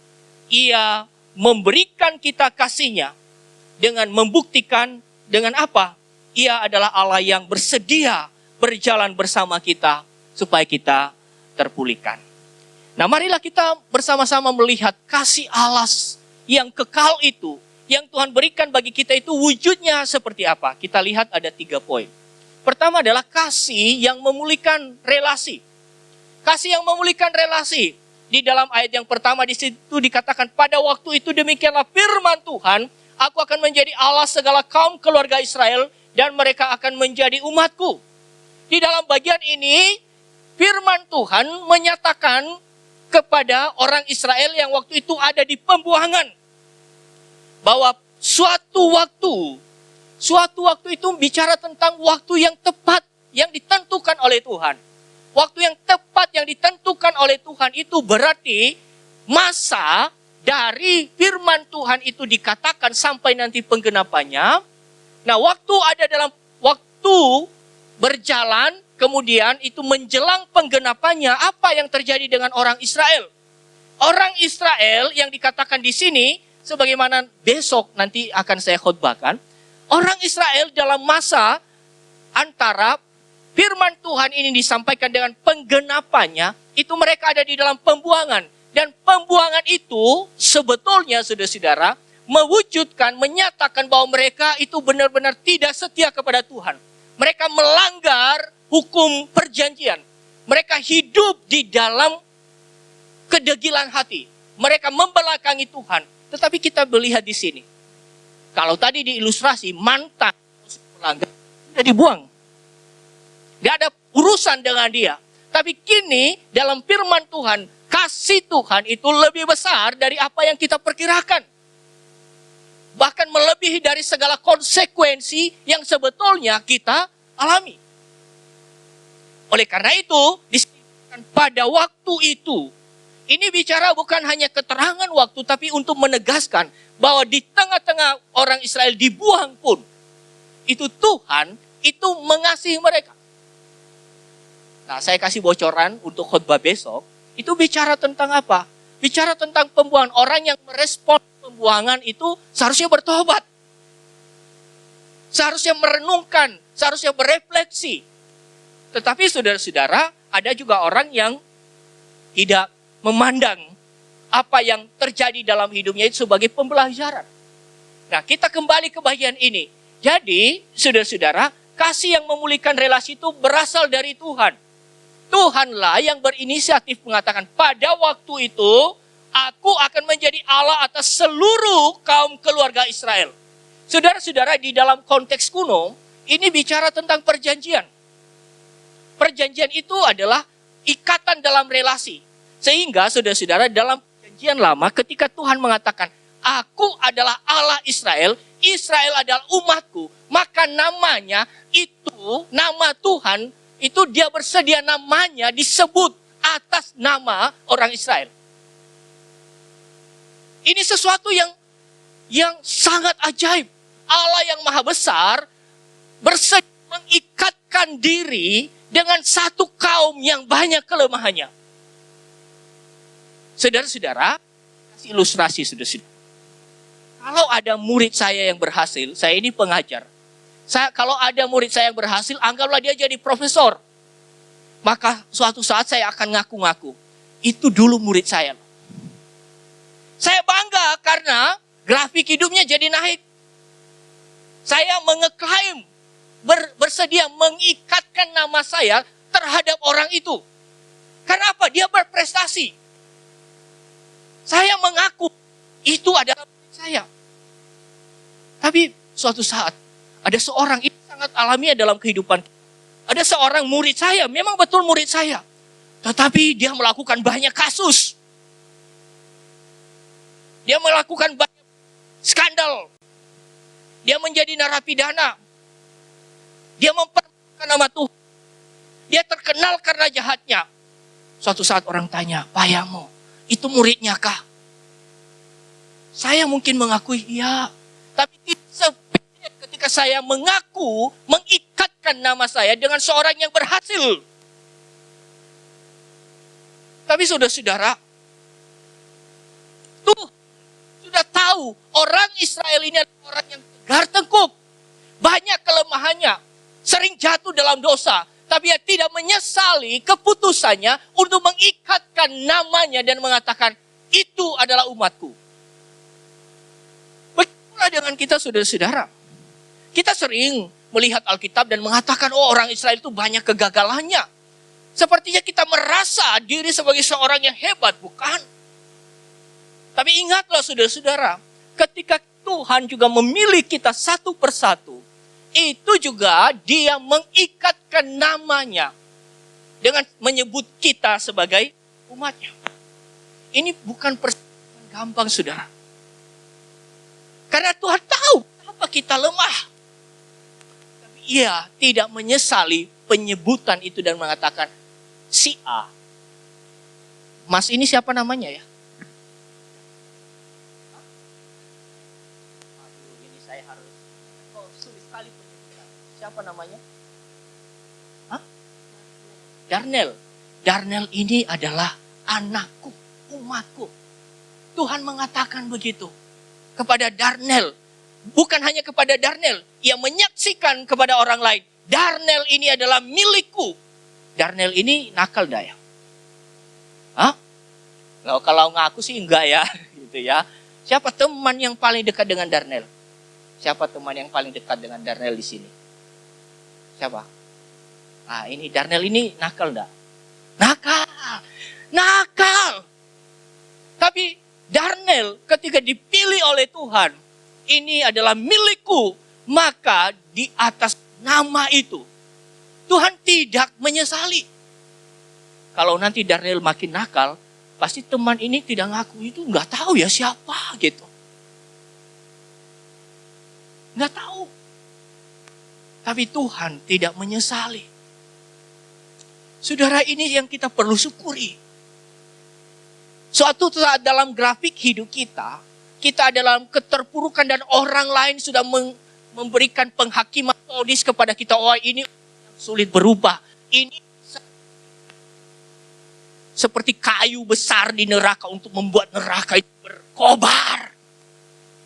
Speaker 11: Ia memberikan kita kasih-Nya dengan membuktikan dengan apa? Ia adalah Allah yang bersedia berjalan bersama kita supaya kita terpulihkan. Nah, marilah kita bersama-sama melihat kasih Allah yang kekal itu, yang Tuhan berikan bagi kita itu wujudnya seperti apa. Kita lihat ada 3 poin. Pertama adalah kasih yang memulihkan relasi. Kasih yang memulihkan relasi. Di dalam ayat yang pertama di situ dikatakan, pada waktu itu demikianlah firman Tuhan, aku akan menjadi Allah segala kaum keluarga Israel, dan mereka akan menjadi umatku. Di dalam bagian ini, firman Tuhan menyatakan kepada orang Israel yang waktu itu ada di pembuangan, bahwa suatu waktu itu bicara tentang waktu yang tepat yang ditentukan oleh Tuhan. Waktu yang tepat yang ditentukan oleh Tuhan itu berarti masa dari firman Tuhan itu dikatakan sampai nanti penggenapannya. Nah, waktu ada dalam waktu berjalan, kemudian itu menjelang penggenapannya, apa yang terjadi dengan orang Israel? Orang Israel yang dikatakan di sini, sebagaimana besok nanti akan saya khotbahkan, orang Israel dalam masa antara firman Tuhan ini disampaikan dengan penggenapannya, itu mereka ada di dalam pembuangan. Dan pembuangan itu sebetulnya, saudara-saudara, mewujudkan, menyatakan bahwa mereka itu benar-benar tidak setia kepada Tuhan. Mereka melanggar hukum perjanjian. Mereka hidup di dalam kedegilan hati. Mereka membelakangi Tuhan. Tetapi kita melihat di sini. Kalau tadi diilustrasi, mantan pelanggar sudah dibuang. Gak ada urusan dengan dia. Tapi kini dalam firman Tuhan, kasih Tuhan itu lebih besar dari apa yang kita perkirakan. Bahkan melebihi dari segala konsekuensi yang sebetulnya kita alami. Oleh karena itu, disebutkan pada waktu itu, ini bicara bukan hanya keterangan waktu, tapi untuk menegaskan bahwa di tengah-tengah orang Israel dibuang pun, itu Tuhan itu mengasihi mereka. Nah, saya kasih bocoran untuk khotbah besok, itu bicara tentang apa? Bicara tentang pembuangan. Orang yang merespon pembuangan itu seharusnya bertobat. Seharusnya merenungkan, seharusnya berefleksi. Tetapi saudara-saudara, ada juga orang yang tidak memandang apa yang terjadi dalam hidupnya itu sebagai pembelajaran. Nah, kita kembali ke bagian ini. Jadi, saudara-saudara, kasih yang memulihkan relasi itu berasal dari Tuhan. Tuhanlah yang berinisiatif mengatakan, pada waktu itu, aku akan menjadi Allah atas seluruh kaum keluarga Israel. Saudara-saudara, di dalam konteks kuno, ini bicara tentang perjanjian. Perjanjian itu adalah ikatan dalam relasi. Sehingga saudara-saudara dalam perjanjian lama ketika Tuhan mengatakan, aku adalah Allah Israel, Israel adalah umatku, maka namanya itu, nama Tuhan, itu dia bersedia namanya disebut atas nama orang Israel. Ini sesuatu yang sangat ajaib. Allah yang maha besar bersedia mengikatkan diri dengan satu kaum yang banyak kelemahannya. Saudara-saudara, kasih ilustrasi saudara-saudara. Kalau ada murid saya yang berhasil, saya ini pengajar. Kalau ada murid saya yang berhasil, anggaplah dia jadi profesor. Maka suatu saat saya akan ngaku-ngaku. Itu dulu murid saya. Saya bangga karena grafik hidupnya jadi naik. Saya mengeklaim, bersedia mengikatkan nama saya terhadap orang itu. Karena apa? Dia berprestasi. Saya mengaku itu adalah murid saya. Tapi suatu saat ada seorang, ini sangat alamiah dalam kehidupan. Ada seorang murid saya, memang betul murid saya. Tetapi dia melakukan banyak kasus. Dia melakukan banyak skandal. Dia menjadi narapidana. Dia mempermalukan nama Tuhan. Dia terkenal karena jahatnya. Suatu saat orang tanya, Pak Yamo, itu muridnya kah? Saya mungkin mengakui iya. Tapi tidak sepede ketika saya mengaku, mengikatkan nama saya dengan seorang yang berhasil. Tapi saudara-saudara, Tuhan sudah tahu orang Israel ini adalah orang yang tegar tengkuk. Banyak kelemahannya, sering jatuh dalam dosa. Tapi dia tidak menyesali keputusannya untuk mengikatkan namanya dan mengatakan, itu adalah umatku. Begitulah dengan kita saudara-saudara. Kita sering melihat Alkitab dan mengatakan, oh orang Israel itu banyak kegagalannya. Sepertinya kita merasa diri sebagai seorang yang hebat, bukan? Tapi ingatlah saudara-saudara, ketika Tuhan juga memilih kita satu persatu, itu juga dia mengikatkan namanya dengan menyebut kita sebagai umatnya. Ini bukan persoalan gampang, saudara. Karena Tuhan tahu apa kita lemah. Tapi ia tidak menyesali penyebutan itu dan mengatakan, si A. Mas ini siapa namanya ya? Siapa namanya? Hah? Darnel. Darnel ini adalah anakku, umatku. Tuhan mengatakan begitu kepada Darnel. Bukan hanya kepada Darnel. Ia menyaksikan kepada orang lain. Darnel ini adalah milikku. Darnel ini nakal dah ya. Hah? Kalau ngaku sih enggak ya. Gitu ya. Siapa teman yang paling dekat dengan Darnel? Siapa teman yang paling dekat dengan Darnel di sini? Siapa? Ah, ini Darnel ini nakal enggak? Nakal. Tapi Darnel ketika dipilih oleh Tuhan, ini adalah milikku, maka di atas nama itu Tuhan tidak menyesali. Kalau nanti Darnel makin nakal, pasti teman ini tidak ngaku itu, nggak tahu ya siapa gitu. Nggak tahu. Tapi Tuhan tidak menyesali. Saudara, ini yang kita perlu syukuri. Suatu saat dalam grafik hidup kita dalam keterpurukan dan orang lain sudah memberikan penghakiman vonis kepada kita. Oh, ini sulit berubah. Ini seperti kayu besar di neraka untuk membuat neraka itu berkobar.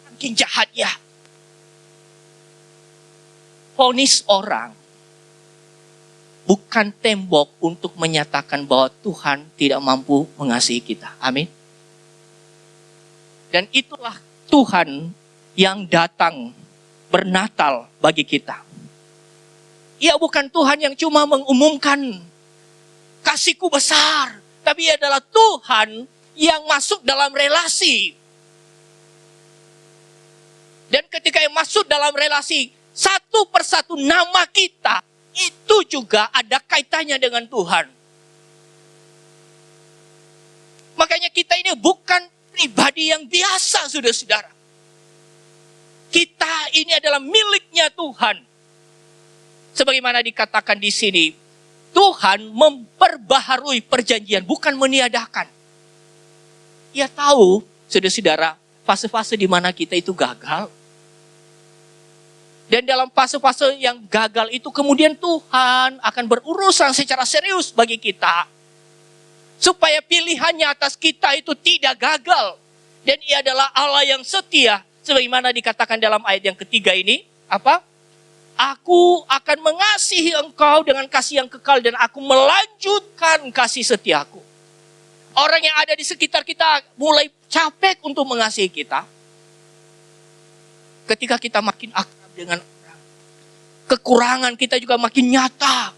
Speaker 11: Saking jahatnya. Vonis orang bukan tembok untuk menyatakan bahwa Tuhan tidak mampu mengasihi kita. Amin. Dan itulah Tuhan yang datang bernatal bagi kita. Ia bukan Tuhan yang cuma mengumumkan kasihku besar, tapi ia adalah Tuhan yang masuk dalam relasi. Dan ketika ia masuk dalam relasi, satu persatu nama kita itu juga ada kaitannya dengan Tuhan. Makanya kita ini bukan pribadi yang biasa, saudara-saudara. Kita ini adalah miliknya Tuhan. Sebagaimana dikatakan di sini, Tuhan memperbaharui perjanjian, bukan meniadakan. Ia tahu, saudara-saudara, fase-fase di mana kita itu gagal. Dan dalam fase-fase yang gagal itu kemudian Tuhan akan berurusan secara serius bagi kita. Supaya pilihannya atas kita itu tidak gagal. Dan ia adalah Allah yang setia. Sebagaimana dikatakan dalam ayat yang ketiga ini. Apa? Aku akan mengasihi engkau dengan kasih yang kekal. Dan aku melanjutkan kasih setiaku. Orang yang ada di sekitar kita mulai capek untuk mengasihi kita. Ketika kita makin akrab dengan orang. Kekurangan kita juga makin nyata.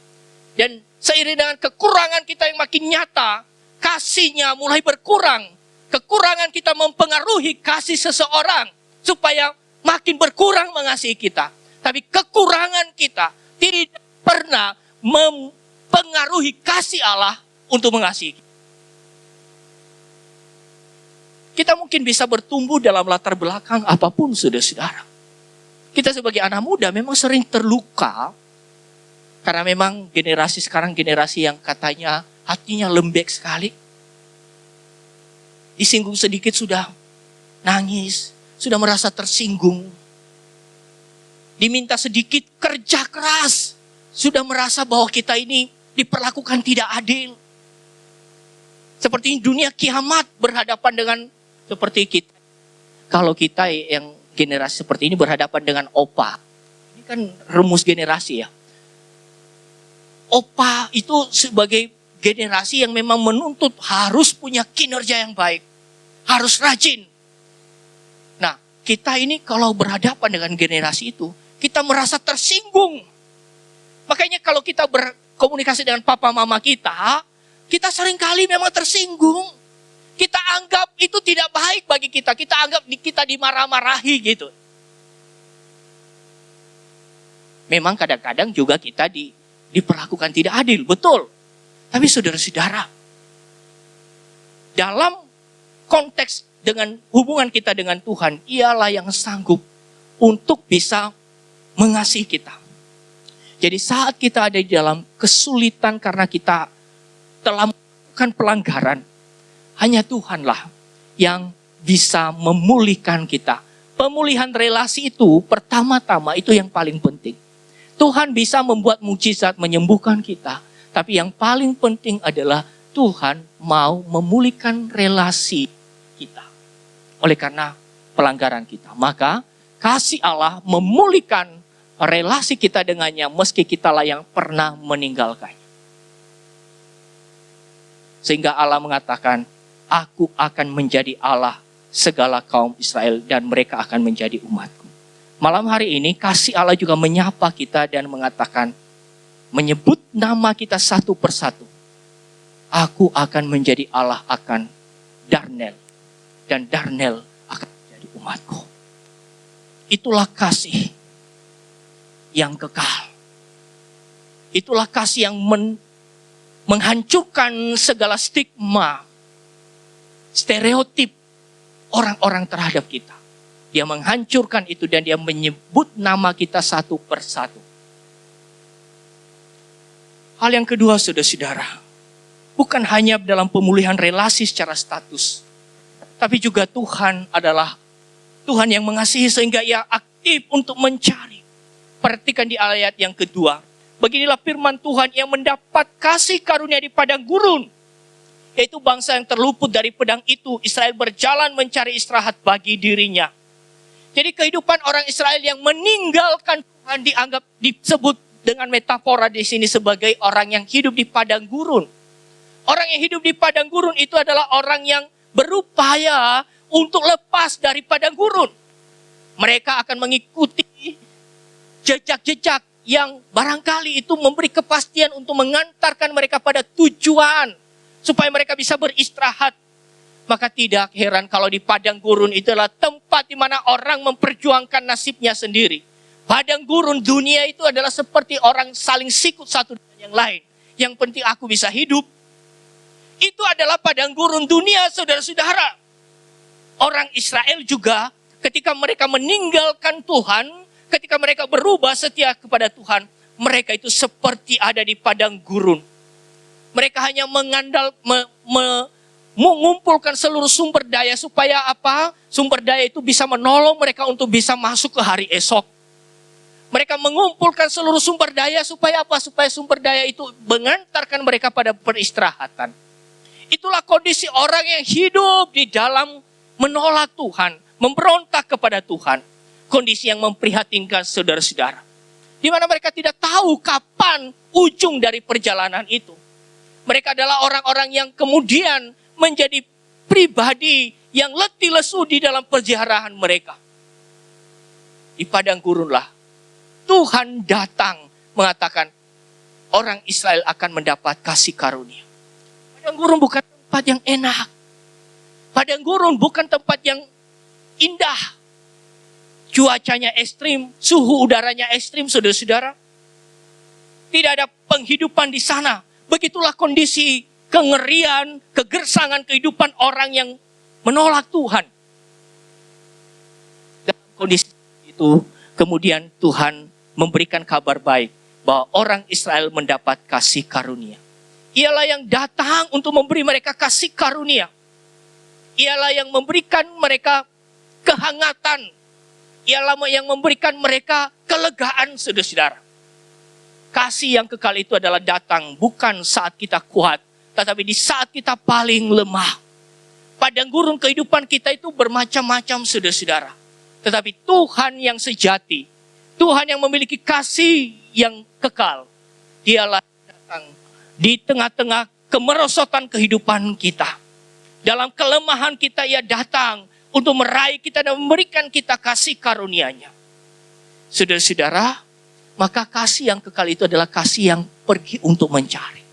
Speaker 11: Dan seiring dengan kekurangan kita yang makin nyata, kasihnya mulai berkurang. Kekurangan kita mempengaruhi kasih seseorang supaya makin berkurang mengasihi kita. Tapi kekurangan kita tidak pernah mempengaruhi kasih Allah untuk mengasihi kita. Kita mungkin bisa bertumbuh dalam latar belakang apapun, saudara-saudara. Kita sebagai anak muda memang sering terluka. Karena memang generasi sekarang generasi yang katanya hatinya lembek sekali. Disinggung sedikit sudah nangis, sudah merasa tersinggung. Diminta sedikit kerja keras, sudah merasa bahwa kita ini diperlakukan tidak adil. Seperti dunia kiamat berhadapan dengan seperti kita. Kalau kita yang generasi seperti ini berhadapan dengan opa. Ini kan rumus generasi ya. Opa itu sebagai generasi yang memang menuntut harus punya kinerja yang baik. Harus rajin. Nah, kita ini kalau berhadapan dengan generasi itu, kita merasa tersinggung. Makanya kalau kita berkomunikasi dengan papa mama kita seringkali memang tersinggung. Kita anggap itu tidak baik bagi kita. Kita anggap kita dimarah-marahi gitu. Memang kadang-kadang juga kita diperlakukan tidak adil, betul. Tapi saudara-saudara, dalam konteks dengan hubungan kita dengan Tuhan, ialah yang sanggup untuk bisa mengasihi kita. Jadi saat kita ada di dalam kesulitan karena kita telah melakukan pelanggaran, hanya Tuhanlah yang bisa memulihkan kita. Pemulihan relasi itu pertama-tama itu yang paling penting. Tuhan bisa membuat mujizat menyembuhkan kita. Tapi yang paling penting adalah Tuhan mau memulihkan relasi kita. Oleh karena pelanggaran kita. Maka kasih Allah memulihkan relasi kita dengannya meski kitalah yang pernah meninggalkannya. Sehingga Allah mengatakan, aku akan menjadi Allah segala kaum Israel dan mereka akan menjadi umatku. Malam hari ini kasih Allah juga menyapa kita dan mengatakan, menyebut nama kita satu persatu. Aku akan menjadi Allah akan Darnel dan Darnel akan menjadi umatku. Itulah kasih yang kekal. Itulah kasih yang menghancurkan segala stigma, stereotip orang-orang terhadap kita. Dia menghancurkan itu dan dia menyebut nama kita satu persatu. Hal yang kedua, saudara-saudara, bukan hanya dalam pemulihan relasi secara status, tapi juga Tuhan adalah Tuhan yang mengasihi sehingga ia aktif untuk mencari. Perhatikan di ayat yang kedua. Beginilah firman Tuhan yang mendapat kasih karunia di padang gurun. Yaitu bangsa yang terluput dari pedang itu. Israel berjalan mencari istirahat bagi dirinya. Jadi kehidupan orang Israel yang meninggalkan Tuhan disebut dengan metafora di sini sebagai orang yang hidup di padang gurun. Orang yang hidup di padang gurun itu adalah orang yang berupaya untuk lepas dari padang gurun. Mereka akan mengikuti jejak-jejak yang barangkali itu memberi kepastian untuk mengantarkan mereka pada tujuan supaya mereka bisa beristirahat. Maka tidak heran kalau di padang gurun itu adalah tempat di mana orang memperjuangkan nasibnya sendiri. Padang gurun dunia itu adalah seperti orang saling sikut satu dengan yang lain. Yang penting aku bisa hidup. Itu adalah padang gurun dunia, saudara-saudara. Orang Israel juga ketika mereka meninggalkan Tuhan, ketika mereka berubah setia kepada Tuhan, mereka itu seperti ada di padang gurun. Mereka hanya mengumpulkan seluruh sumber daya supaya apa? Sumber daya itu bisa menolong mereka untuk bisa masuk ke hari esok. Mereka mengumpulkan seluruh sumber daya supaya apa? Supaya sumber daya itu mengantarkan mereka pada peristirahatan. Itulah kondisi orang yang hidup di dalam menolak Tuhan, memberontak kepada Tuhan. Kondisi yang memprihatinkan saudara-saudara. Di mana mereka tidak tahu kapan ujung dari perjalanan itu. Mereka adalah orang-orang yang kemudian menjadi pribadi yang letih lesu di dalam perjalanan mereka. Di padang gurunlah Tuhan datang mengatakan orang Israel akan mendapat kasih karunia. Padang gurun bukan tempat yang enak. Padang gurun bukan tempat yang indah. Cuacanya ekstrim, suhu udaranya ekstrim, saudara-saudara. Tidak ada penghidupan di sana. Begitulah kondisi kengerian, kegersangan kehidupan orang yang menolak Tuhan. Dalam kondisi itu, kemudian Tuhan memberikan kabar baik bahwa orang Israel mendapat kasih karunia. Ialah yang datang untuk memberi mereka kasih karunia. Ialah yang memberikan mereka kehangatan. Ialah yang memberikan mereka kelegaan, saudara-saudara. Kasih yang kekal itu adalah datang bukan saat kita kuat, tetapi di saat kita paling lemah. Padang gurun kehidupan kita itu bermacam-macam, saudara-saudara. Tetapi Tuhan yang sejati, Tuhan yang memiliki kasih yang kekal, dialah datang di tengah-tengah kemerosotan kehidupan kita. Dalam kelemahan kita ia datang untuk meraih kita dan memberikan kita kasih karunia-Nya. Saudara-saudara, maka kasih yang kekal itu adalah kasih yang pergi untuk mencari.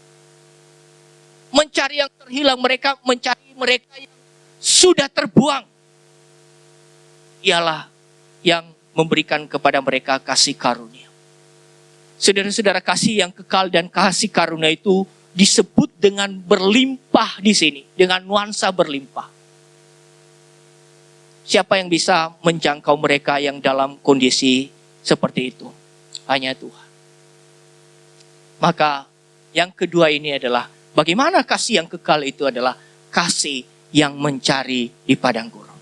Speaker 11: Mencari yang terhilang, mencari mereka yang sudah terbuang. Ialah yang memberikan kepada mereka kasih karunia. Saudara-saudara, kasih yang kekal dan kasih karunia itu disebut dengan berlimpah di sini, dengan nuansa berlimpah. Siapa yang bisa menjangkau mereka yang dalam kondisi seperti itu? Hanya Tuhan. Maka yang kedua ini adalah bagaimana kasih yang kekal itu adalah kasih yang mencari di padang gurun.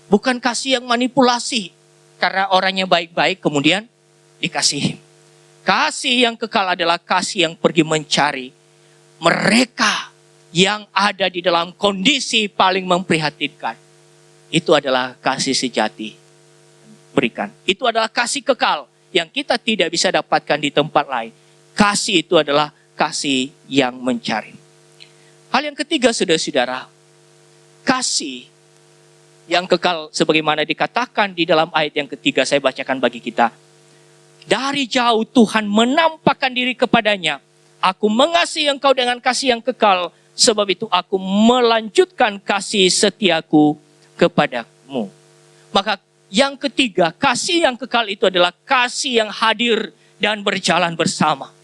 Speaker 11: Bukan kasih yang manipulasi karena orangnya baik-baik kemudian dikasihi. Kasih yang kekal adalah kasih yang pergi mencari mereka yang ada di dalam kondisi paling memprihatinkan. Itu adalah kasih sejati berikan. Itu adalah kasih kekal yang kita tidak bisa dapatkan di tempat lain. Kasih itu adalah kasih yang mencari. Hal yang ketiga, saudara-saudara, kasih Yang kekal sebagaimana dikatakan di dalam ayat yang ketiga, saya bacakan bagi kita. Dari jauh Tuhan menampakkan diri kepadanya. Aku mengasihi engkau dengan kasih yang kekal, sebab itu aku melanjutkan kasih setiaku kepadamu. Maka yang ketiga, kasih yang kekal itu adalah kasih yang hadir dan berjalan bersama.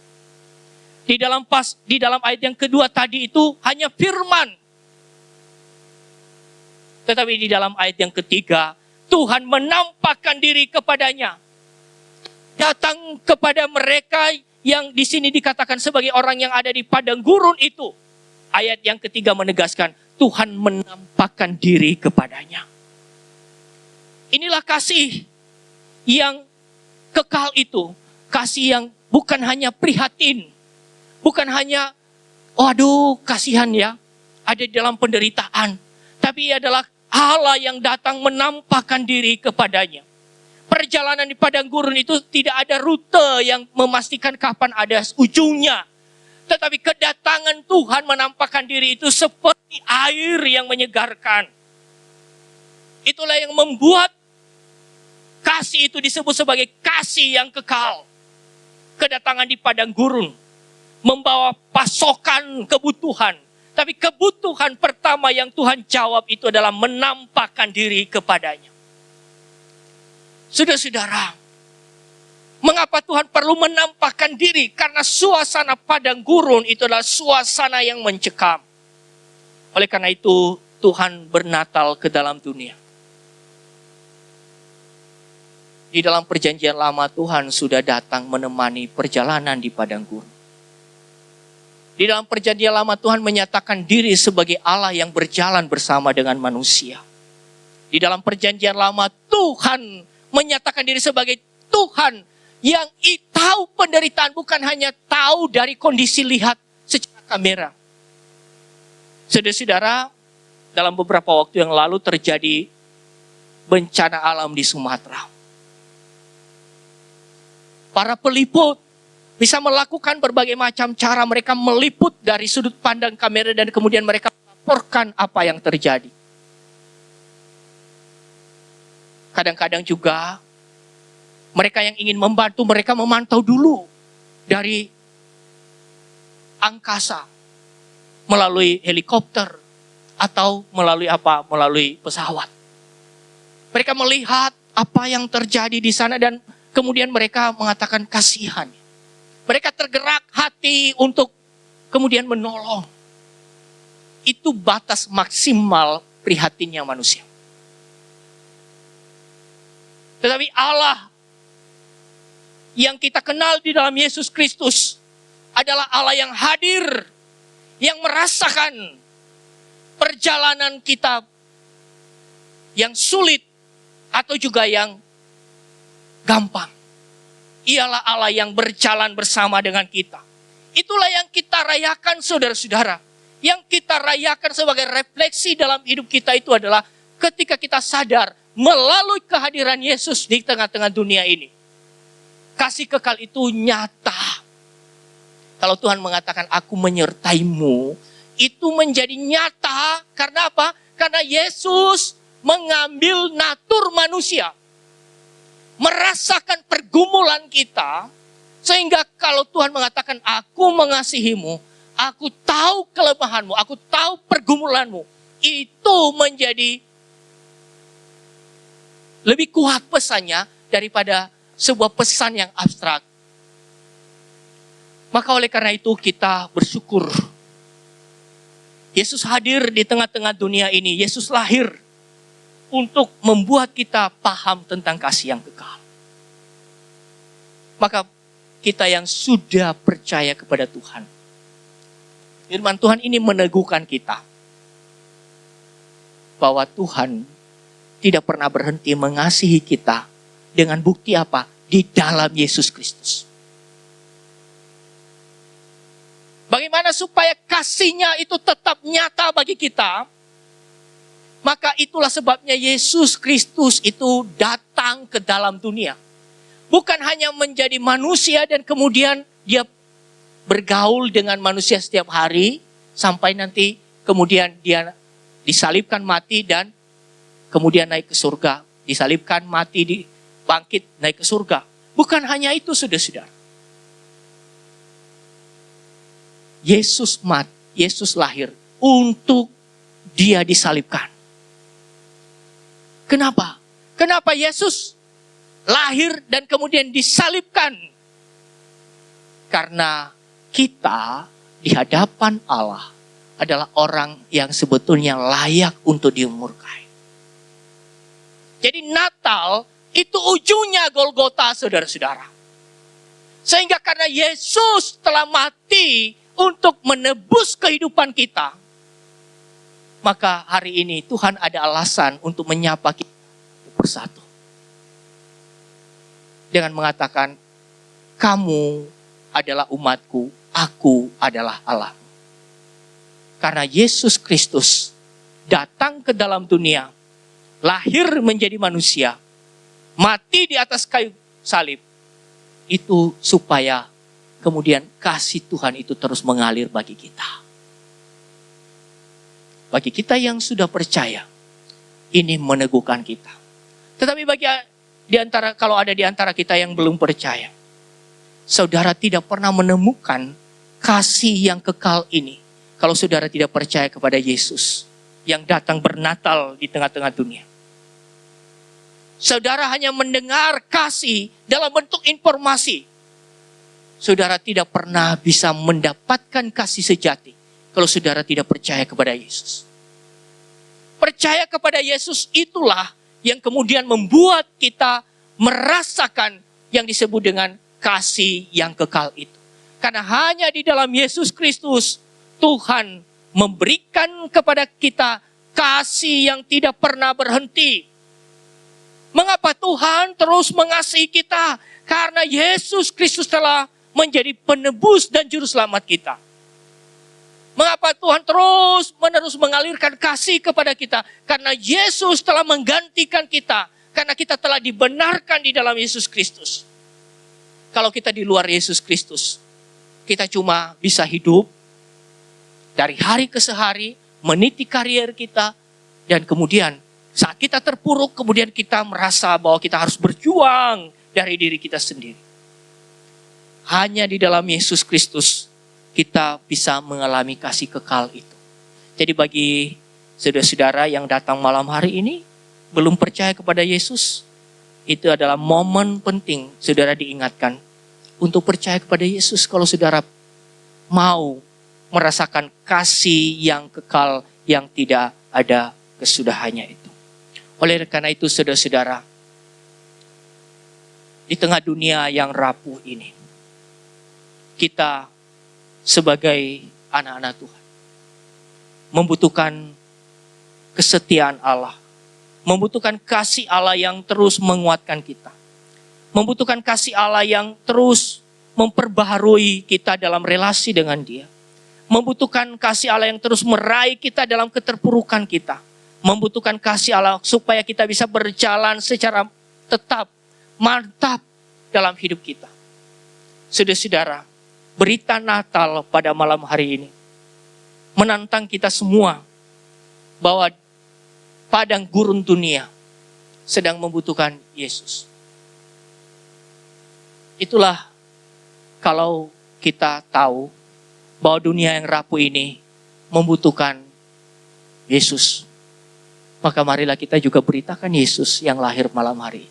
Speaker 11: Di dalam ayat yang kedua tadi itu hanya firman. Tetapi di dalam ayat yang ketiga, Tuhan menampakkan diri kepadanya. Datang kepada mereka yang di sini dikatakan sebagai orang yang ada di padang gurun itu. Ayat yang ketiga menegaskan, Tuhan menampakkan diri kepadanya. Inilah kasih yang kekal itu. Kasih yang bukan hanya prihatin. Bukan hanya, waduh kasihan ya, ada di dalam penderitaan. Tapi ia adalah Allah yang datang menampakkan diri kepadanya. Perjalanan di padang gurun itu tidak ada rute yang memastikan kapan ada ujungnya. Tetapi kedatangan Tuhan menampakkan diri itu seperti air yang menyegarkan. Itulah yang membuat kasih itu disebut sebagai kasih yang kekal. Kedatangan di padang gurun membawa pasokan kebutuhan. Tapi kebutuhan pertama yang Tuhan jawab itu adalah menampakkan diri kepadanya. Saudara-saudara, mengapa Tuhan perlu menampakkan diri? Karena suasana padang gurun itu adalah suasana yang mencekam. Oleh karena itu, Tuhan bernatal ke dalam dunia. Di dalam perjanjian lama Tuhan sudah datang menemani perjalanan di padang gurun. Di dalam perjanjian lama Tuhan menyatakan diri sebagai Allah yang berjalan bersama dengan manusia. Di dalam perjanjian lama Tuhan menyatakan diri sebagai Tuhan yang tahu penderitaan, bukan hanya tahu dari kondisi lihat secara kamera. Saudara-saudara, dalam beberapa waktu yang lalu terjadi bencana alam di Sumatera. Para peliput bisa melakukan berbagai macam cara, mereka meliput dari sudut pandang kamera dan kemudian mereka melaporkan apa yang terjadi. Kadang-kadang juga mereka yang ingin membantu, mereka memantau dulu dari angkasa melalui helikopter atau melalui apa? Melalui pesawat. Mereka melihat apa yang terjadi di sana dan kemudian mereka mengatakan kasihan. Mereka tergerak hati untuk kemudian menolong. Itu batas maksimal prihatinnya manusia. Tetapi Allah yang kita kenal di dalam Yesus Kristus adalah Allah yang hadir, yang merasakan perjalanan kita yang sulit atau juga yang gampang. Ialah Allah yang berjalan bersama dengan kita. Itulah yang kita rayakan saudara-saudara. Yang kita rayakan sebagai refleksi dalam hidup kita itu adalah ketika kita sadar melalui kehadiran Yesus di tengah-tengah dunia ini. Kasih kekal itu nyata. Kalau Tuhan mengatakan aku menyertaimu, itu menjadi nyata karena apa? Karena Yesus mengambil natur manusia. Merasakan pergumulan kita, sehingga kalau Tuhan mengatakan aku mengasihimu, aku tahu kelemahanmu, aku tahu pergumulanmu, itu menjadi lebih kuat pesannya daripada sebuah pesan yang abstrak. Maka oleh karena itu kita bersyukur. Yesus hadir di tengah-tengah dunia ini, Yesus lahir untuk membuat kita paham tentang kasih yang kekal. Maka kita yang sudah percaya kepada Tuhan, firman Tuhan ini meneguhkan kita bahwa Tuhan tidak pernah berhenti mengasihi kita dengan bukti apa? Di dalam Yesus Kristus. Bagaimana supaya kasihnya itu tetap nyata bagi kita? Maka itulah sebabnya Yesus Kristus itu datang ke dalam dunia. Bukan hanya menjadi manusia dan kemudian dia bergaul dengan manusia setiap hari. Sampai nanti kemudian dia disalibkan mati dan kemudian naik ke surga, disalibkan, mati, bangkit, naik ke surga. Bukan hanya itu, saudara-saudara. Yesus lahir untuk dia disalibkan. Kenapa? Kenapa Yesus lahir dan kemudian disalibkan? Karena kita di hadapan Allah adalah orang yang sebetulnya layak untuk dimurkai. Jadi Natal itu ujungnya Golgota, saudara-saudara. Sehingga karena Yesus telah mati untuk menebus kehidupan kita, maka hari ini Tuhan ada alasan untuk menyapa kita bersatu. Dengan mengatakan, kamu adalah umatku, aku adalah Allah. Karena Yesus Kristus datang ke dalam dunia, lahir menjadi manusia, mati di atas kayu salib, itu supaya kemudian kasih Tuhan itu terus mengalir bagi kita. Bagi kita yang sudah percaya, ini meneguhkan kita. Tetapi bagi kalau ada di antara kita yang belum percaya, saudara tidak pernah menemukan kasih yang kekal ini kalau saudara tidak percaya kepada Yesus yang datang bernatal di tengah-tengah dunia. Saudara hanya mendengar kasih dalam bentuk informasi. Saudara tidak pernah bisa mendapatkan kasih sejati kalau saudara tidak percaya kepada Yesus. Percaya kepada Yesus itulah yang kemudian membuat kita merasakan yang disebut dengan kasih yang kekal itu. Karena hanya di dalam Yesus Kristus Tuhan memberikan kepada kita kasih yang tidak pernah berhenti. Mengapa Tuhan terus mengasihi kita? Karena Yesus Kristus telah menjadi penebus dan juru selamat kita. Mengapa Tuhan terus-menerus mengalirkan kasih kepada kita? Karena Yesus telah menggantikan kita. Karena kita telah dibenarkan di dalam Yesus Kristus. Kalau kita di luar Yesus Kristus, kita cuma bisa hidup dari hari ke hari, meniti karier kita, dan kemudian saat kita terpuruk, kemudian kita merasa bahwa kita harus berjuang dari diri kita sendiri. Hanya di dalam Yesus Kristus kita bisa mengalami kasih kekal itu. Jadi bagi saudara-saudara yang datang malam hari ini, belum percaya kepada Yesus, itu adalah momen penting saudara diingatkan untuk percaya kepada Yesus kalau saudara mau merasakan kasih yang kekal yang tidak ada kesudahannya itu. Oleh karena itu saudara-saudara, di tengah dunia yang rapuh ini, kita sebagai anak-anak Tuhan membutuhkan kesetiaan Allah, membutuhkan kasih Allah yang terus menguatkan kita, membutuhkan kasih Allah yang terus memperbaharui kita dalam relasi dengan Dia, membutuhkan kasih Allah yang terus meraih kita dalam keterpurukan kita, membutuhkan kasih Allah supaya kita bisa berjalan secara tetap, mantap dalam hidup kita. Saudara-saudara, berita Natal pada malam hari ini menantang kita semua bahwa padang gurun dunia sedang membutuhkan Yesus. Itulah kalau kita tahu bahwa dunia yang rapuh ini membutuhkan Yesus, maka marilah kita juga beritakan Yesus yang lahir malam hari.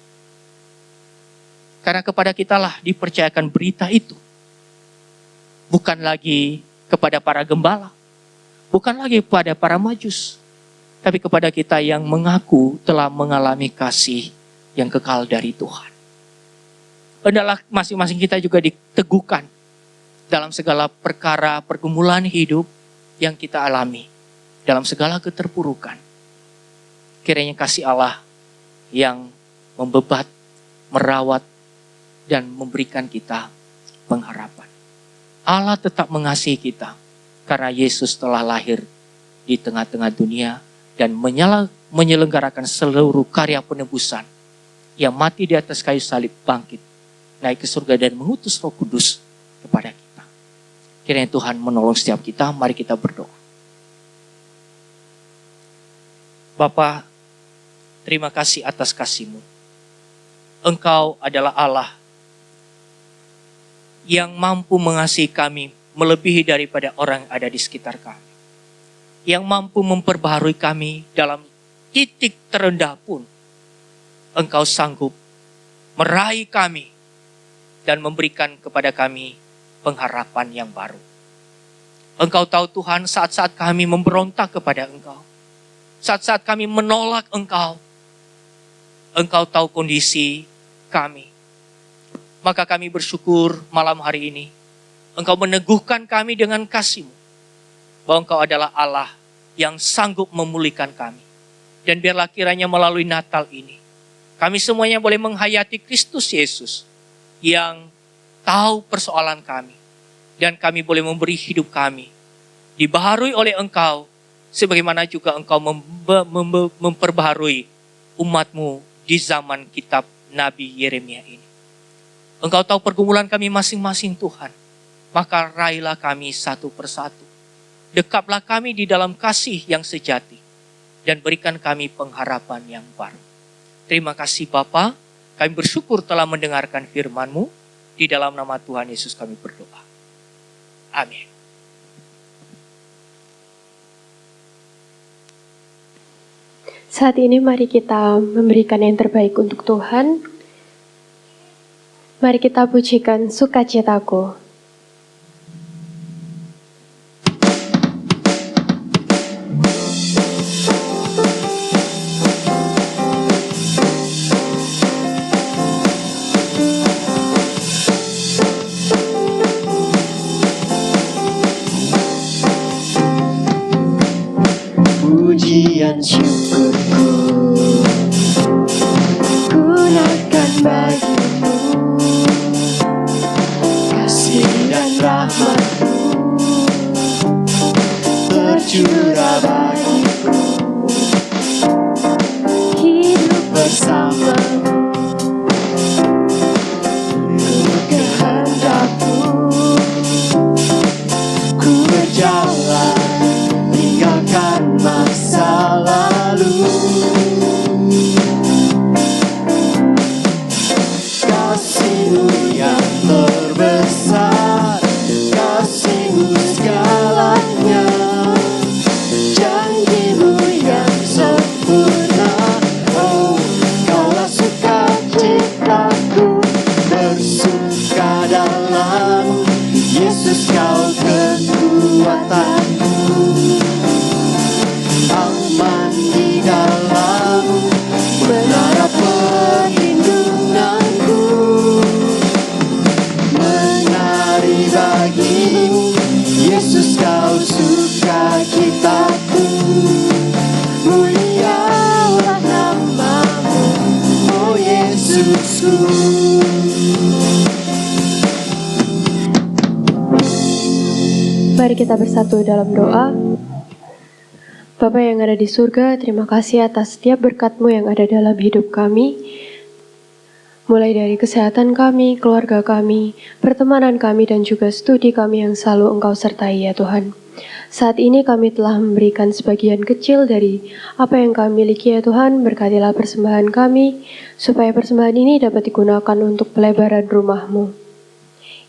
Speaker 11: Karena kepada kitalah dipercayakan berita itu. Bukan lagi kepada para gembala, bukan lagi kepada para majus, tapi kepada kita yang mengaku telah mengalami kasih yang kekal dari Tuhan. Hendaklah masing-masing kita juga diteguhkan dalam segala perkara pergumulan hidup yang kita alami, dalam segala keterpurukan. Kiranya kasih Allah yang membebat, merawat, dan memberikan kita pengharapan. Allah tetap mengasihi kita karena Yesus telah lahir di tengah-tengah dunia dan menyelenggarakan seluruh karya penebusan. Yang mati di atas kayu salib, bangkit, naik ke surga dan mengutus Roh Kudus kepada kita. Kiranya Tuhan menolong setiap kita. Mari kita berdoa. Bapa, Terima kasih atas kasih-Mu. Engkau adalah Allah yang mampu mengasihi kami melebihi daripada orang yang ada di sekitar kami. Yang mampu memperbaharui kami dalam titik terendah pun. Engkau sanggup meraih kami dan memberikan kepada kami pengharapan yang baru. Engkau tahu Tuhan, saat-saat kami memberontak kepada Engkau, saat-saat kami menolak Engkau, Engkau tahu kondisi kami. Maka kami bersyukur malam hari ini, Engkau meneguhkan kami dengan kasih-Mu, bahwa Engkau adalah Allah yang sanggup memulihkan kami. Dan biarlah kiranya melalui Natal ini, kami semuanya boleh menghayati Kristus Yesus yang tahu persoalan kami. Dan kami boleh memberi hidup kami dibaharui oleh Engkau, sebagaimana juga Engkau memperbaharui umat-Mu di zaman kitab Nabi Yeremia ini. Engkau tahu pergumulan kami masing-masing Tuhan, maka raihlah kami satu persatu. Dekaplah kami di dalam kasih yang sejati, dan berikan kami pengharapan yang baru. Terima kasih Bapa, kami bersyukur telah mendengarkan firman-Mu. Di dalam nama Tuhan Yesus kami berdoa. Amin.
Speaker 1: Saat ini mari kita memberikan yang terbaik untuk Tuhan. Mari kita pujikan Sukacitaku.
Speaker 9: Pujian syukurku gunakan bagimu, kasih dan rahmat-Mu tercurah bagiku, hidup bersama-Mu menurut kehendak-Mu, ku berjalan tinggalkan masa lalu. Kasih-Mu yang terbesar, kasih-Mu segalanya, janji-Mu yang sempurna. Oh, Kaulah sukacitaku, bersuka dalam-Mu, Yesus Kau kekuatanku. Aman di dalam-Mu, menara perlindunganku, menari bagi-Mu, Yesus Kau sukacitaku. Mulialah nama-Mu, oh Yesusku.
Speaker 1: Mari kita bersatu dalam doa. Bapa yang ada di surga, terima kasih atas setiap berkat-Mu yang ada dalam hidup kami. Mulai dari kesehatan kami, keluarga kami, pertemanan kami, dan juga studi kami yang selalu Engkau sertai ya Tuhan. Saat ini kami telah memberikan sebagian kecil dari apa yang kami miliki ya Tuhan. Berkatilah persembahan kami, supaya persembahan ini dapat digunakan untuk pelebaran rumah-Mu.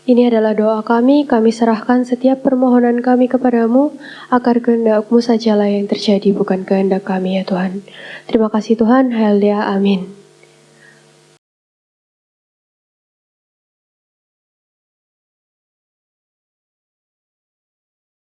Speaker 1: Ini adalah doa kami serahkan setiap permohonan kami kepadamu, agar kehendak-Mu sajalah yang terjadi, bukan kehendak kami ya Tuhan. Terima kasih Tuhan, haleluya, amin.